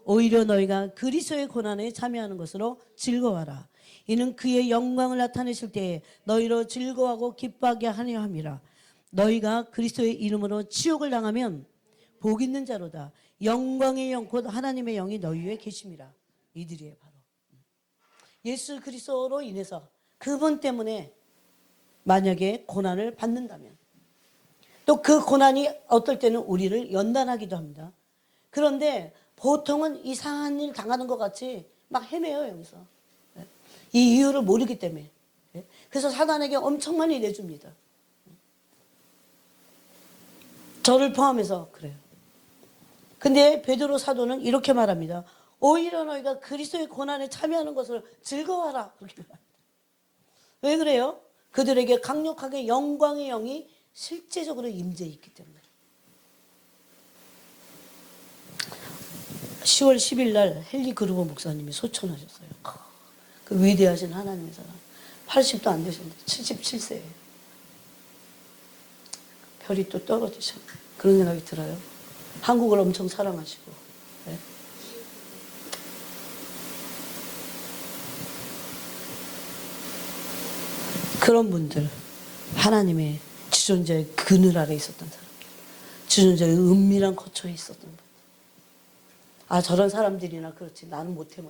오히려 너희가 그리스도의 고난에 참여하는 것으로 즐거워하라. 이는 그의 영광을 나타내실 때에 너희로 즐거워하고 기뻐하게 하려 함이라. 너희가 그리스도의 이름으로 치욕을 당하면 복 있는 자로다. 영광의 영 곧 하나님의 영이 너희 위에 계심이라. 이들이에요. 바로 예수 그리스도로 인해서 그분 때문에 만약에 고난을 받는다면 또 그 고난이 어떨 때는 우리를 연단하기도 합니다. 그런데 보통은 이상한 일 당하는 것 같이 막 헤매요. 여기서 이 이유를 모르기 때문에. 그래서 사단에게 엄청 많이 내줍니다. 저를 포함해서 그래요. 근데 베드로 사도는 이렇게 말합니다. 오히려 너희가 그리스도의 고난에 참여하는 것을 즐거워하라. 그렇게 말합니다. 왜 그래요? 그들에게 강력하게 영광의 영이 실제적으로 임재해 있기 때문에. 10월 10일 날 헨리 그루버 목사님이 소천하셨어요. 그 위대하신 하나님의 사람. 80도 안 되셨는데 77세예요. 별이 또 떨어지셨네. 그런 생각이 들어요. 한국을 엄청 사랑하시고. 네. 그런 분들, 하나님의 지존자의 그늘 아래 있었던 사람들, 지존자의 은밀한 거처에 있었던 분들. 아, 저런 사람들이나 그렇지 나는 못해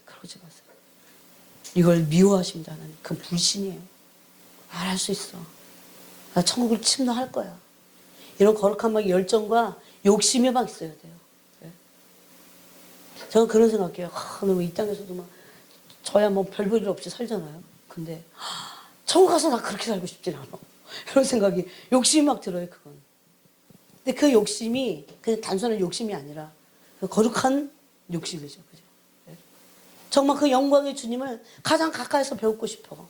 그러지 마세요. 이걸 미워하십니다. 하나님. 그건 불신이에요. 할 수 있어. 나 천국을 침노할 거야. 이런 거룩한 막 열정과 욕심이 막 있어야 돼요. 네. 저는 그런 생각해요. 너무 이 땅에서도 막 저야 뭐 별 볼 일 없이 살잖아요. 근데 천국 가서 나 그렇게 살고 싶진 않아. 이런 생각이 욕심이 막 들어요. 그건. 근데 그 욕심이 그냥 단순한 욕심이 아니라 그 거룩한 욕심이죠. 그죠? 네. 정말 그 영광의 주님을 가장 가까이서 배우고 싶어.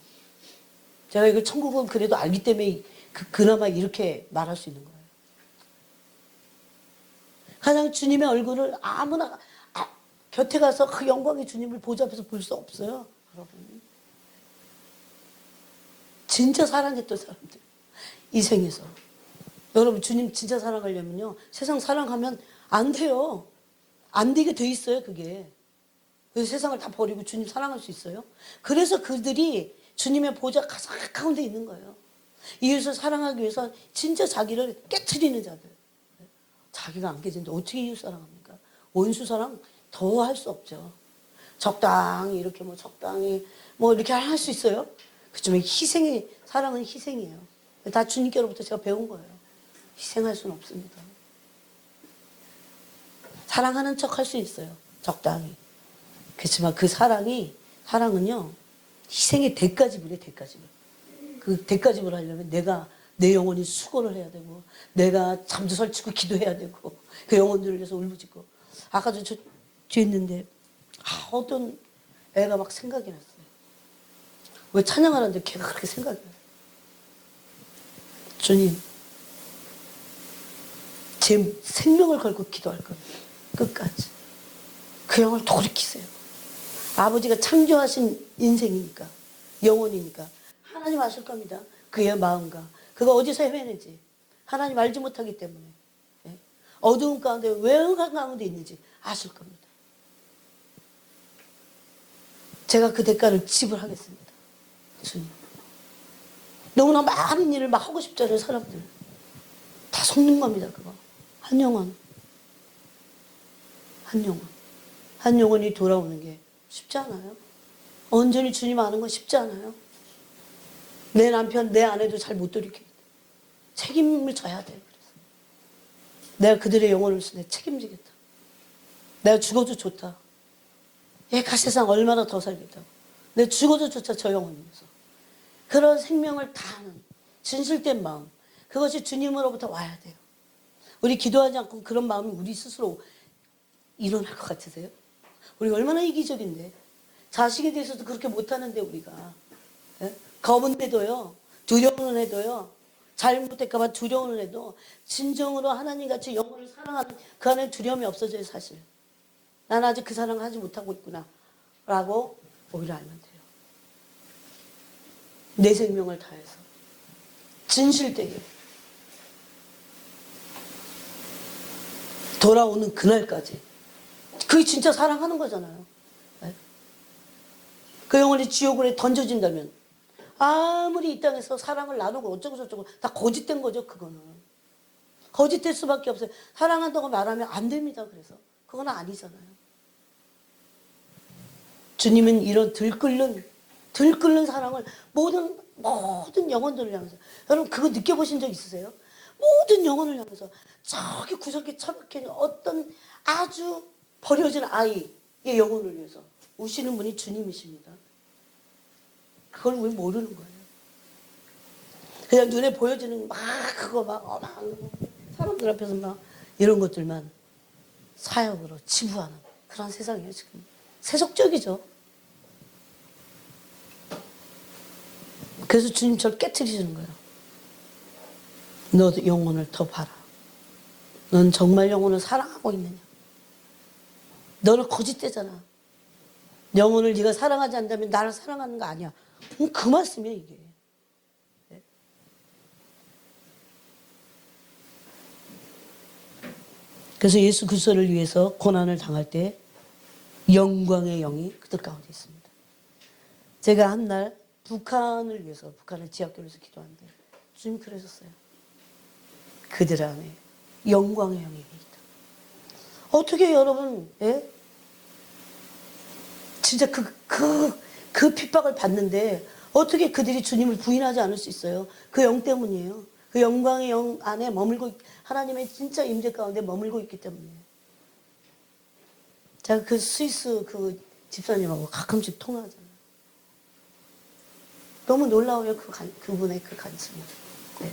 제가 이거 천국은 그래도 알기 때문에 그나마 이렇게 말할 수 있는 거예요. 가장 주님의 얼굴을 아무나 곁에 가서 그 영광의 주님을 보좌 앞에서 볼 수 없어요. 여러분. 진짜 사랑했던 사람들. 이 생에서. 여러분 주님 진짜 사랑하려면요. 세상 사랑하면 안 돼요. 안 되게 돼 있어요. 그게. 그래서 세상을 다 버리고 주님 사랑할 수 있어요. 그래서 그들이 주님의 보좌 가장 가운데 있는 거예요. 이웃을 사랑하기 위해서 진짜 자기를 깨트리는 자들. 자기가 안 깨지는데 어떻게 이웃 사랑합니까? 원수 사랑 더 할 수 없죠. 적당히 이렇게 적당히 이렇게 할 수 있어요? 그렇지만 사랑은 희생이에요. 다 주님께로부터 제가 배운 거예요. 희생할 수는 없습니다. 사랑하는 척 할 수 있어요. 적당히. 그렇지만 그 사랑은요, 희생의 대가지불이에요, 대가지불. 그 대가지불 하려면 내 영혼이 수고를 해야 되고, 내가 잠도 설치고 기도해야 되고, 그 영혼들을 위해서 울부짖고. 아까도 저 뒤에 있는데, 어떤 애가 막 생각이 났어요. 왜 찬양하는데 걔가 그렇게 생각이 나요? 주님, 제 생명을 걸고 기도할 겁니다. 끝까지. 그 영혼을 돌이키세요. 아버지가 창조하신 인생이니까, 영혼이니까 하나님 아실 겁니다. 그의 마음과 그가 어디서 헤매는지 하나님 알지 못하기 때문에 어두운 가운데 외형한 가운데 있는지 아실 겁니다. 제가 그 대가를 지불하겠습니다. 주님. 너무나 많은 일을 막 하고 싶잖아요, 사람들. 다 속는 겁니다, 그거. 한 영혼. 한 영혼. 한 영혼이 돌아오는 게 쉽지 않아요. 온전히 주님 아는 건 쉽지 않아요. 내 남편, 내 아내도 잘 못 돌이켜요. 책임을 져야 돼요. 그래서 내가 그들의 영혼을 내 책임지겠다. 내가 죽어도 좋다. 얘가 세상 얼마나 더 살겠다고. 내가 죽어도 좋다, 저 영혼 위해서. 그런 생명을 다하는 진실된 마음, 그것이 주님으로부터 와야 돼요. 우리 기도하지 않고 그런 마음이 우리 스스로 일어날 것 같으세요? 우리 얼마나 이기적인데. 자식에 대해서도 그렇게 못하는데 우리가. 예? 겁은 해도요, 두려움은 해도요, 잘못될까봐 두려움을 해도 진정으로 하나님같이 영혼을 사랑하는 그 안에 두려움이 없어져요. 사실 나는 아직 그 사랑을 하지 못하고 있구나 라고 오히려 알면 돼요. 내 생명을 다해서 진실되게 돌아오는 그날까지. 그게 진짜 사랑하는 거잖아요. 그 영혼이 지옥으로 던져진다면 아무리 이 땅에서 사랑을 나누고 어쩌고 저쩌고 다 거짓된 거죠. 그거는 거짓될 수밖에 없어요. 사랑한다고 말하면 안 됩니다. 그래서 그건 아니잖아요. 주님은 이런 들끓는 사랑을 모든 영혼들을 향해서, 여러분 그거 느껴보신 적 있으세요? 모든 영혼을 향해서 저기 구석에 처박혀 있는 어떤 아주 버려진 아이의 영혼을 위해서 우시는 분이 주님이십니다. 그걸 왜 모르는 거예요? 그냥 눈에 보여지는 그거 사람들 앞에서 막 이런 것들만 사역으로 치부하는 그런 세상이에요. 지금 세속적이죠. 그래서 주님 저를 깨트리시는 거예요. 너 영혼을 더 봐라. 넌 정말 영혼을 사랑하고 있느냐? 너는 거짓되잖아. 영혼을 네가 사랑하지 않는다면 나를 사랑하는 거 아니야. 그 말씀이에요, 이게. 그래서 예수 그리스도를 위해서 고난을 당할 때 영광의 영이 그들 가운데 있습니다. 제가 한 날 북한을 위해서, 북한을 지하교회에서 기도하는데 주님 그러셨어요. 그들 안에 영광의 영이 있다. 어떻게 여러분, 예? 진짜 그 핍박을 받는데 어떻게 그들이 주님을 부인하지 않을 수 있어요? 그 영 때문이에요. 그 영광의 영 안에 머물고, 하나님의 진짜 임재 가운데 머물고 있기 때문이에요. 제가 그 스위스 그 집사님하고 가끔씩 통화하잖아요. 너무 놀라워요. 그분의 그 간증이. 네.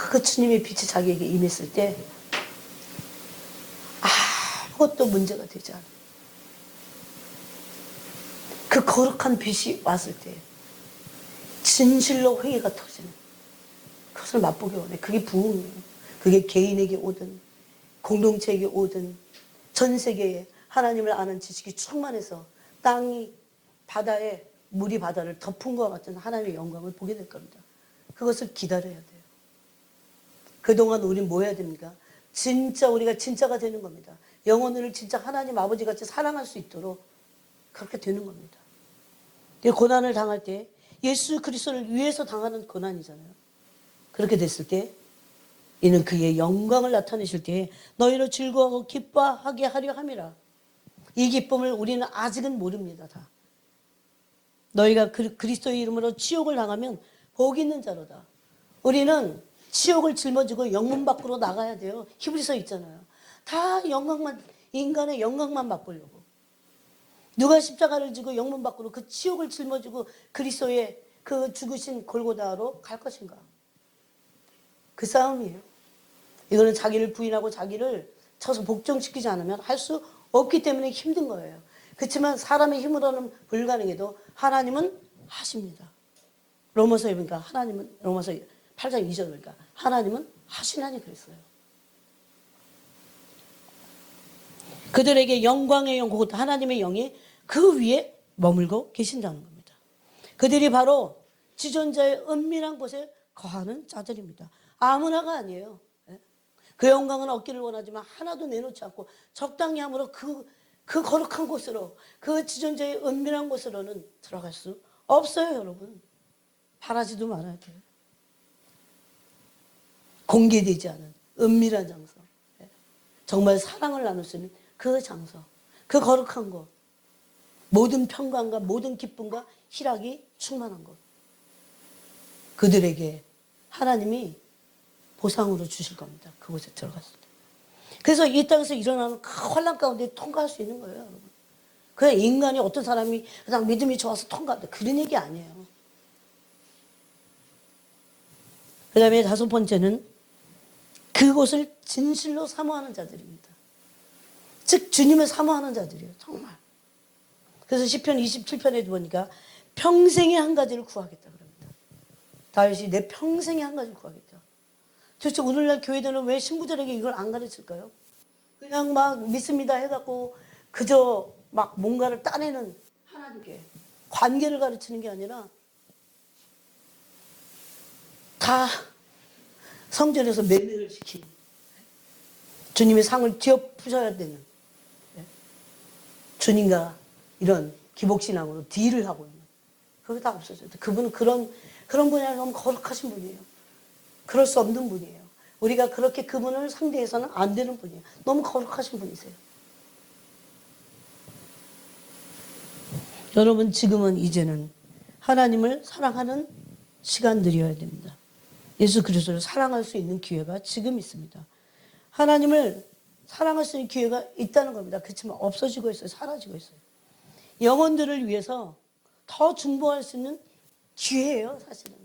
그 주님의 빛이 자기에게 임했을 때 아무것도 문제가 되지 않아요. 그 거룩한 빛이 왔을 때 진실로 회개가 터지는 그것을 맛보기 원해. 그게 부흥이에요. 그게 개인에게 오든 공동체에게 오든 전 세계에 하나님을 아는 지식이 충만해서 땅이 바다에 물이 바다를 덮은 것과 같은 하나님의 영광을 보게 될 겁니다. 그것을 기다려야 돼요. 그동안 우리는 뭐 해야 됩니까? 진짜 우리가 진짜가 되는 겁니다. 영혼을 진짜 하나님 아버지 같이 사랑할 수 있도록 그렇게 되는 겁니다. 고난을 당할 때 예수 그리스도를 위해서 당하는 고난이잖아요. 그렇게 됐을 때 이는 그의 영광을 나타내실 때 너희를 즐거워하고 기뻐하게 하려 함이라. 이 기쁨을 우리는 아직은 모릅니다. 다. 너희가 그리스도의 이름으로 치욕을 당하면 복 있는 자로다. 우리는 치욕을 짊어지고 영문 밖으로 나가야 돼요. 히브리서 있잖아요. 다 영광만, 인간의 영광만 맛보려고. 누가 십자가를 지고 영문 밖으로 그 치욕을 짊어지고 그리스도의 그 죽으신 골고다로 갈 것인가? 그 싸움이에요. 이거는 자기를 부인하고 자기를 쳐서 복종시키지 않으면 할 수 없기 때문에 힘든 거예요. 그렇지만 사람의 힘으로는 불가능해도 하나님은 하십니다. 로마서에 보니까 하나님은, 로마서 8장 2절 보니까 하나님은 하시나니 그랬어요. 그들에게 영광의 영, 그것도 하나님의 영이 그 위에 머물고 계신다는 겁니다. 그들이 바로 지존자의 은밀한 곳에 거하는 자들입니다. 아무나가 아니에요. 그 영광은 얻기를 원하지만 하나도 내놓지 않고 적당히 함으로 그 거룩한 곳으로, 그 지존자의 은밀한 곳으로는 들어갈 수 없어요, 여러분. 바라지도 말아야 돼요. 공개되지 않은 은밀한 장소. 정말 사랑을 나눌 수 있는 그 장소. 그 거룩한 곳. 모든 평강과 모든 기쁨과 희락이 충만한 곳. 그들에게 하나님이 보상으로 주실 겁니다. 그곳에 들어갔을 때. 그래서 이 땅에서 일어나는 그 환난 가운데 통과할 수 있는 거예요, 여러분. 그냥 인간이 어떤 사람이 그냥 믿음이 좋아서 통과한다. 그런 얘기 아니에요. 그 다음에 다섯 번째는 그곳을 진실로 사모하는 자들입니다. 즉 주님을 사모하는 자들이에요. 정말. 그래서 시편 27편에 보니까 평생에 한 가지를 구하겠다 그럽니다. 다윗이 내 평생에 한 가지를 구하겠다. 도대체 오늘날 교회들은 왜 신부들에게 이걸 안 가르칠까요? 그냥 막 믿습니다 해갖고 그저 막 뭔가를 따내는 하나님께 관계를 가르치는 게 아니라 다 성전에서 매매를 시키는 주님의 상을 뒤엎으셔야 되는 주님과 이런 기복신앙으로 딜을 하고 있는 그게 다 없어져요. 그분은 그런 분야에 너무 거룩하신 분이에요. 그럴 수 없는 분이에요. 우리가 그렇게 그분을 상대해서는 안 되는 분이에요. 너무 거룩하신 분이세요. 여러분 지금은 이제는 하나님을 사랑하는 시간들이어야 됩니다. 예수 그리스도를 사랑할 수 있는 기회가 지금 있습니다. 하나님을 사랑할 수 있는 기회가 있다는 겁니다. 그렇지만 없어지고 있어요. 사라지고 있어요. 영혼들을 위해서 더 중보할 수 있는 기회예요. 사실은.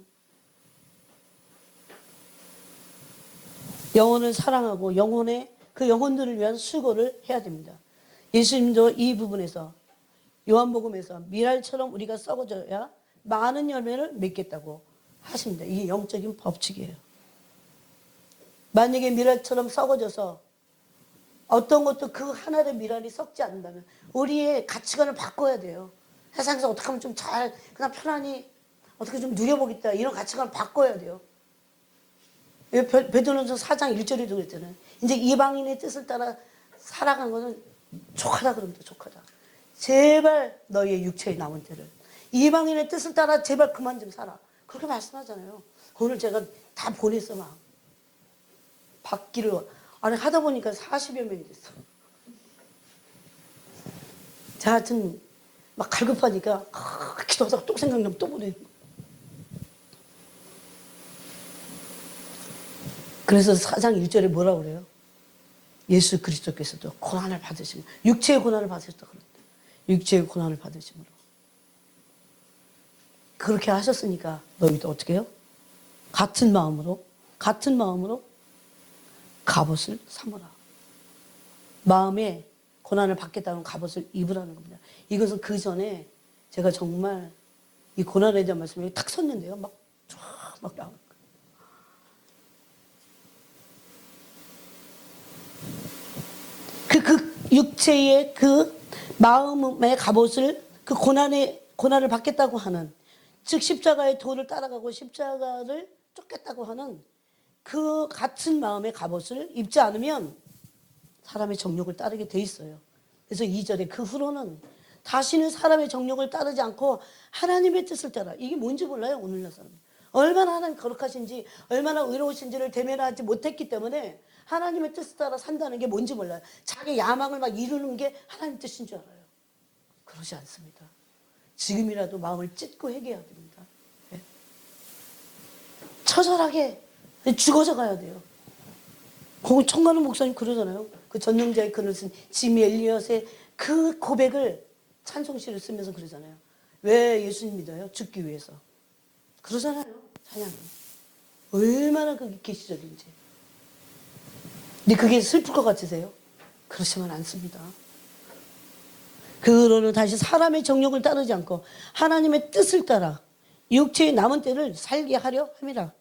영혼을 사랑하고 그 영혼들을 위한 수고를 해야 됩니다. 예수님도 이 부분에서 요한복음에서 미랄처럼 우리가 썩어져야 많은 열매를 맺겠다고 하십니다. 이게 영적인 법칙이에요. 만약에 미랄처럼 썩어져서 어떤 것도 그 하나의 미랄이 썩지 않는다면 우리의 가치관을 바꿔야 돼요. 세상에서 어떻게 하면 좀 그냥 편안히 어떻게 좀 누려보겠다 이런 가치관을 바꿔야 돼요. 베드로전서 4장 1절에도 그랬잖아요. 이제 이방인의 뜻을 따라 살아가는 것은 족하다 그럽니다. 족하다. 제발 너희의 육체의 남은 때를 이방인의 뜻을 따라 제발 그만 좀 살아. 그렇게 말씀하잖아요. 오늘 제가 다 보냈어 막. 받기를 아니 하다 보니까 40여 명이 됐어. 자, 하여튼 막 갈급하니까 기도하다가 또 생각나면 또 보내는 거. 그래서 4장 1절에 뭐라고 그래요? 예수 그리스도께서도 고난을 받으시면 육체의 고난을 받으셨다 그랬다. 육체의 고난을 받으심으로 그렇게 하셨으니까 너희도 어떻게 해요? 같은 마음으로 갑옷을 삼으라. 마음에 고난을 받겠다는 갑옷을 입으라는 겁니다. 이것은 그 전에 제가 정말 이 고난에 대한 말씀이 탁 섰는데요. 막 나오는 거예요. 그 육체의 그 마음의 갑옷을 그 고난을 받겠다고 하는 즉 십자가의 도를 따라가고 십자가를 쫓겠다고 하는 그 같은 마음의 갑옷을 입지 않으면 사람의 정욕을 따르게 돼 있어요. 그래서 2절에 그 후로는 다시는 사람의 정욕을 따르지 않고 하나님의 뜻을 따라. 이게 뭔지 몰라요 오늘날 사람. 얼마나 하나님 거룩하신지 얼마나 의로우신지를 대면하지 못했기 때문에 하나님의 뜻을 따라 산다는 게 뭔지 몰라요. 자기 야망을 막 이루는 게 하나님 뜻인 줄 알아요. 그러지 않습니다. 지금이라도 마음을 찢고 회개해야 됩니다. 네. 처절하게 죽어져 가야 돼요. 거기 청가는 목사님 그러잖아요. 그 전능자의 글을 쓴 지미 엘리엇의 그 고백을 찬송시를 쓰면서 그러잖아요. 왜 예수님 믿어요? 죽기 위해서. 그러잖아요. 찬양은. 얼마나 그게 계시적인지. 근데 그게 슬플 것 같으세요? 그렇지만 않습니다. 그러는 다시 사람의 정욕을 따르지 않고 하나님의 뜻을 따라 육체의 남은 때를 살게 하려 함이라.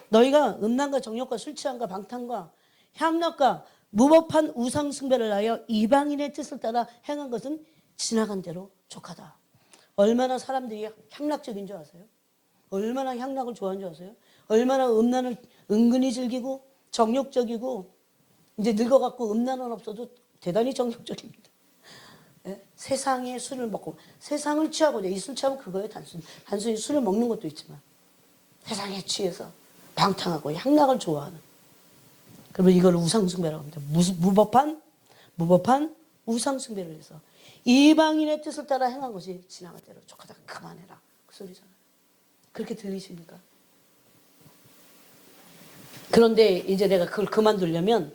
너희가 음란과 정욕과 술 취함과 방탕과 향락과 무법한 우상 숭배를 하여 이방인의 뜻을 따라 행한 것은 지나간 대로 족하다. 얼마나 사람들이 향락적인 줄 아세요? 얼마나 향락을 좋아하는 줄 아세요? 얼마나 음란을 은근히 즐기고 정욕적이고 이제 늙어갖고 음란은 없어도 대단히 정욕적입니다. 예? 세상의 술을 먹고 세상을 취하고자 이 술 취하면 그거예요. 단순히 술을 먹는 것도 있지만 세상에 취해서 방탕하고 향락을 좋아하는 그러면 이걸 우상숭배라고 합니다. 무법한 우상숭배를 해서 이방인의 뜻을 따라 행한 것이 지나갈 대로 족하다 그만해라 그 소리잖아요. 그렇게 들리십니까? 그런데 이제 내가 그걸 그만두려면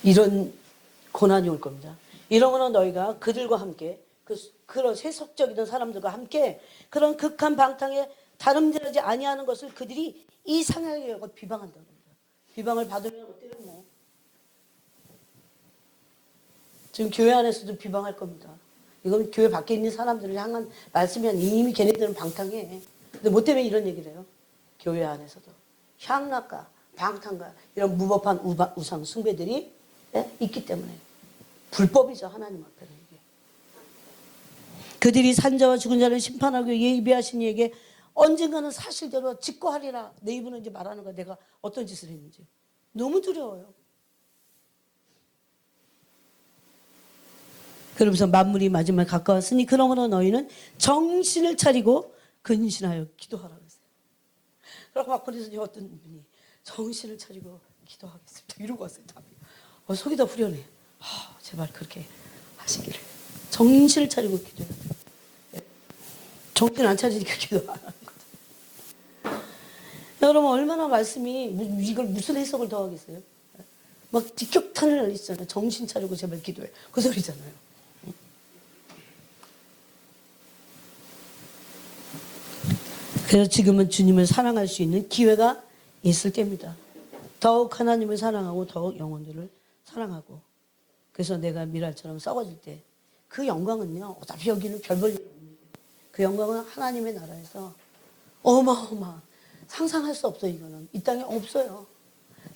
이런 고난이 올 겁니다. 이러므로 너희가 그들과 함께 그런 세속적이던 사람들과 함께 그런 극한 방탕에 다름질하지 아니하는 것을 그들이 이상하게 여겨 비방한다고 합니다. 비방을 받으면 어때요? 뭐. 지금 교회 안에서도 비방할 겁니다. 이건 교회 밖에 있는 사람들을 향한 말씀이 이미 걔네들은 방탕해. 근데 뭐 때문에 이런 얘기를 해요? 교회 안에서도. 향락과 방탕과 이런 무법한 우상 숭배들이 있기 때문에. 불법이죠. 하나님 앞에는 이게. 그들이 산자와 죽은 자를 심판하고 예비하신 이에게 언젠가는 사실대로 직고하리라. 내 입으로 이제 말하는 거야. 내가 어떤 짓을 했는지. 너무 두려워요. 그러면서 만물이 마지막에 가까웠으니 그러므로 너희는 정신을 차리고 근신하여 기도하라 그랬어요. 그러고 막 그래서 어떤 분이 정신을 차리고 기도하겠습니다. 이러고 왔어요. 속이 다 후련해. 제발 그렇게 하시기를. 정신을 차리고 기도해야 돼요. 정신 안 차리니까 기도 안 하는 거죠. 여러분 얼마나 말씀이 이걸 무슨 해석을 더 하겠어요? 막 직격탄을 날리잖아요. 정신 차리고 제발 기도해. 그 소리잖아요. 그래서 지금은 주님을 사랑할 수 있는 기회가 있을 때입니다. 더욱 하나님을 사랑하고 더욱 영혼들을 사랑하고 그래서 내가 미랄처럼 썩어질 때 그 영광은요. 어차피 여기는 별 볼 일 없는 거예요. 그 영광은 하나님의 나라에서 어마어마한 상상할 수 없어요. 이거는 이 땅에 없어요.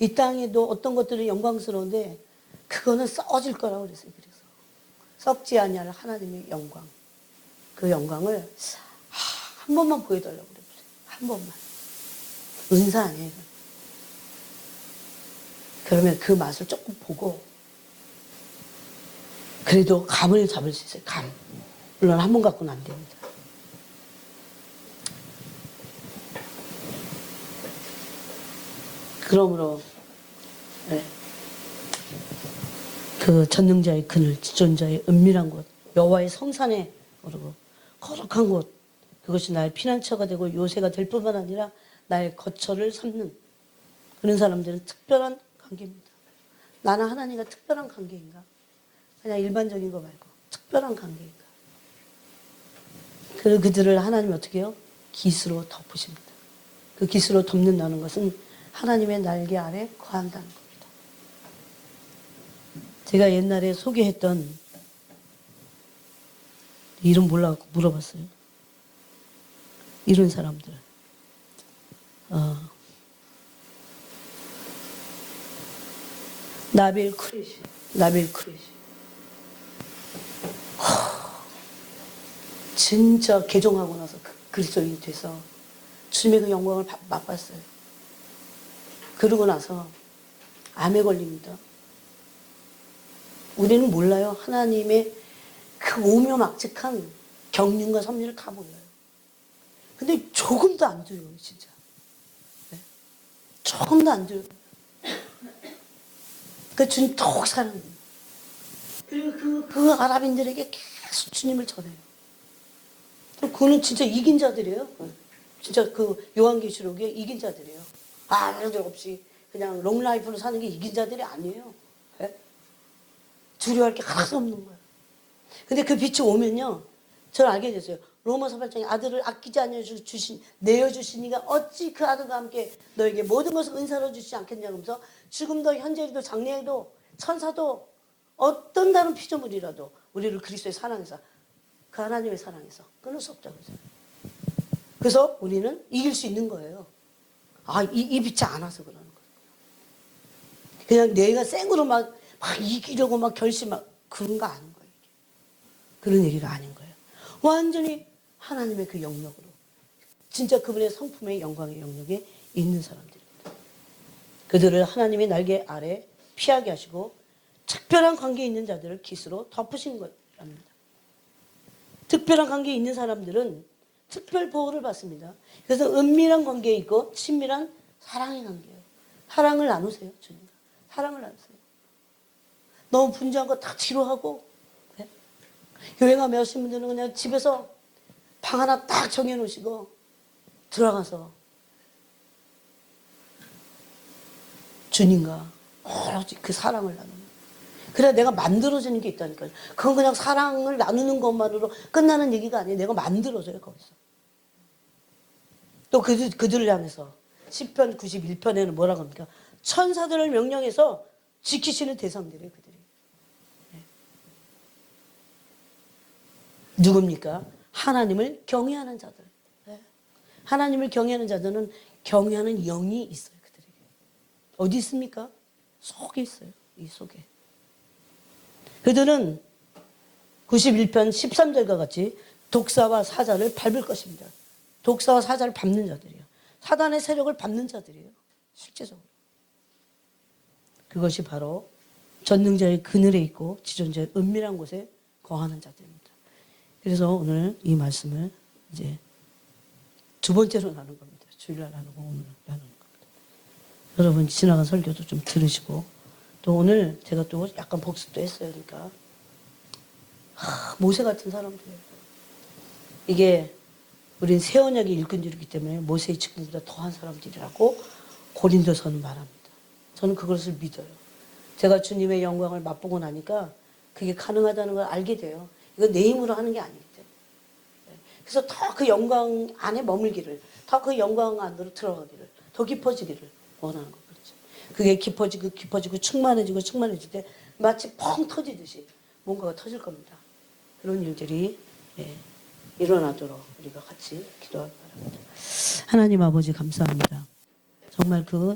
이 땅에도 어떤 것들은 영광스러운데 그거는 썩어질 거라고 그랬어요. 그래서 썩지 아니할 하나님의 영광 그 영광을 한 번만 보여달라고 그랬어요. 한 번만. 은사 아니에요. 그러면 그 맛을 조금 보고 그래도 감을 잡을 수 있어요. 감. 물론 한 번 갖고는 안 됩니다. 그러므로 그 전능자의 그늘, 지존자의 은밀한 곳, 여호와의 성산에 오르고 거룩한 곳 그것이 나의 피난처가 되고 요새가 될 뿐만 아니라 나의 거처를 삼는 그런 사람들은 특별한 관계입니다. 나는 하나님과 특별한 관계인가? 그냥 일반적인 거 말고 특별한 관계인가? 그들을 하나님이 어떻게 해요? 깃으로 덮으십니다. 그 깃으로 덮는다는 것은 하나님의 날개 아래 거한다는 겁니다. 제가 옛날에 소개했던 이름 몰라갖고 물어봤어요. 이런 사람들. 나빌 쿠레시. 진짜 개종하고 나서 그리스도인이 돼서 주님의 그 영광을 맛봤어요. 그러고 나서 암에 걸립니다. 우리는 몰라요. 하나님의 그 오묘막직한 경륜과 섭리를 다 몰라요. 근데 조금도 안 두려워요. 진짜. 네? 조금도 안 두려워요. 그 주님 톡 사랑해요. 그리고 그 아랍인들에게 계속 주님을 전해요. 그는 진짜 이긴 자들이에요. 진짜 그 요한계시록에 이긴 자들이에요. 아무도 없이 그냥 롱라이프로 사는 게 이긴 자들이 아니에요. 네? 두려워할 게 하나도 없는 거예요. 근데 그 빛이 오면요. 저는 알게 됐어요. 로마서 8장에 아들을 아끼지 않아 내어주시니가 어찌 그 아들과 함께 너에게 모든 것을 은사로 주시지 않겠냐 그러면서 지금도 현재도 장래에도 천사도 어떤 다른 피조물이라도 우리를 그리스도의 사랑해서 그 하나님의 사랑해서 끊을 수 없다고 그러잖아요. 그래서 우리는 이길 수 있는 거예요. 이 빛이 안 와서 그러는 거예요. 그냥 내가 생으로 막 이기려고 막 결심하고 그런 거 아닌 거예요. 그런 얘기가 아닌 거예요. 완전히 하나님의 그 영역으로 진짜 그분의 성품의 영광의 영역에 있는 사람들입니다. 그들을 하나님의 날개 아래 피하게 하시고 특별한 관계에 있는 자들을 깃으로 덮으신 것입니다. 특별한 관계에 있는 사람들은 특별 보호를 받습니다. 그래서 은밀한 관계에 있고 친밀한 사랑의 관계예요. 사랑을 나누세요. 주님과. 사랑을 나누세요. 너무 분주한 거 다 뒤로하고 네? 교회 가면 오신 분들은 그냥 집에서 방 하나 딱 정해놓으시고 들어가서 주님과 오로지 그 사랑을 나누는. 그래야 내가 만들어지는 게 있다니까요. 그건 그냥 사랑을 나누는 것만으로 끝나는 얘기가 아니에요. 내가 만들어져요, 거기서. 또 그들을 향해서 시편 91편에는 뭐라고 합니까? 천사들을 명령해서 지키시는 대상들이에요, 그들이. 네. 누굽니까? 하나님을 경외하는 자들. 네. 하나님을 경외하는 자들은 경외하는 영이 있어요, 그들에게. 어디 있습니까? 속에 있어요, 이 속에. 그들은 91편 13절과 같이 독사와 사자를 밟을 것입니다. 독사와 사자를 밟는 자들이에요. 사단의 세력을 밟는 자들이에요. 실제적으로. 그것이 바로 전능자의 그늘에 있고 지존자의 은밀한 곳에 거하는 자들입니다. 그래서 오늘 이 말씀을 이제 두 번째로 나눈 겁니다. 주일날 나누고 오늘 나누는 겁니다. 여러분 지나간 설교도 좀 들으시고 또 오늘 제가 또 약간 복습도 했어요. 그러니까 모세 같은 사람들이에요. 이게 우린 새 언약의 일꾼들이기 때문에 모세의 직분보다 더한 사람들이라고 고린도서는 말합니다. 저는 그것을 믿어요. 제가 주님의 영광을 맛보고 나니까 그게 가능하다는 걸 알게 돼요. 이건 내 힘으로 하는 게 아니기 때문에. 그래서 더 그 영광 안에 머물기를, 더 그 영광 안으로 들어가기를, 더 깊어지기를 원하는 거 그렇죠. 그게 깊어지고 충만해질 때 마치 펑 터지듯이 뭔가가 터질 겁니다. 그런 일들이 일어나도록 우리가 같이 기도하기 바랍니다. 하나님 아버지 감사합니다. 정말 그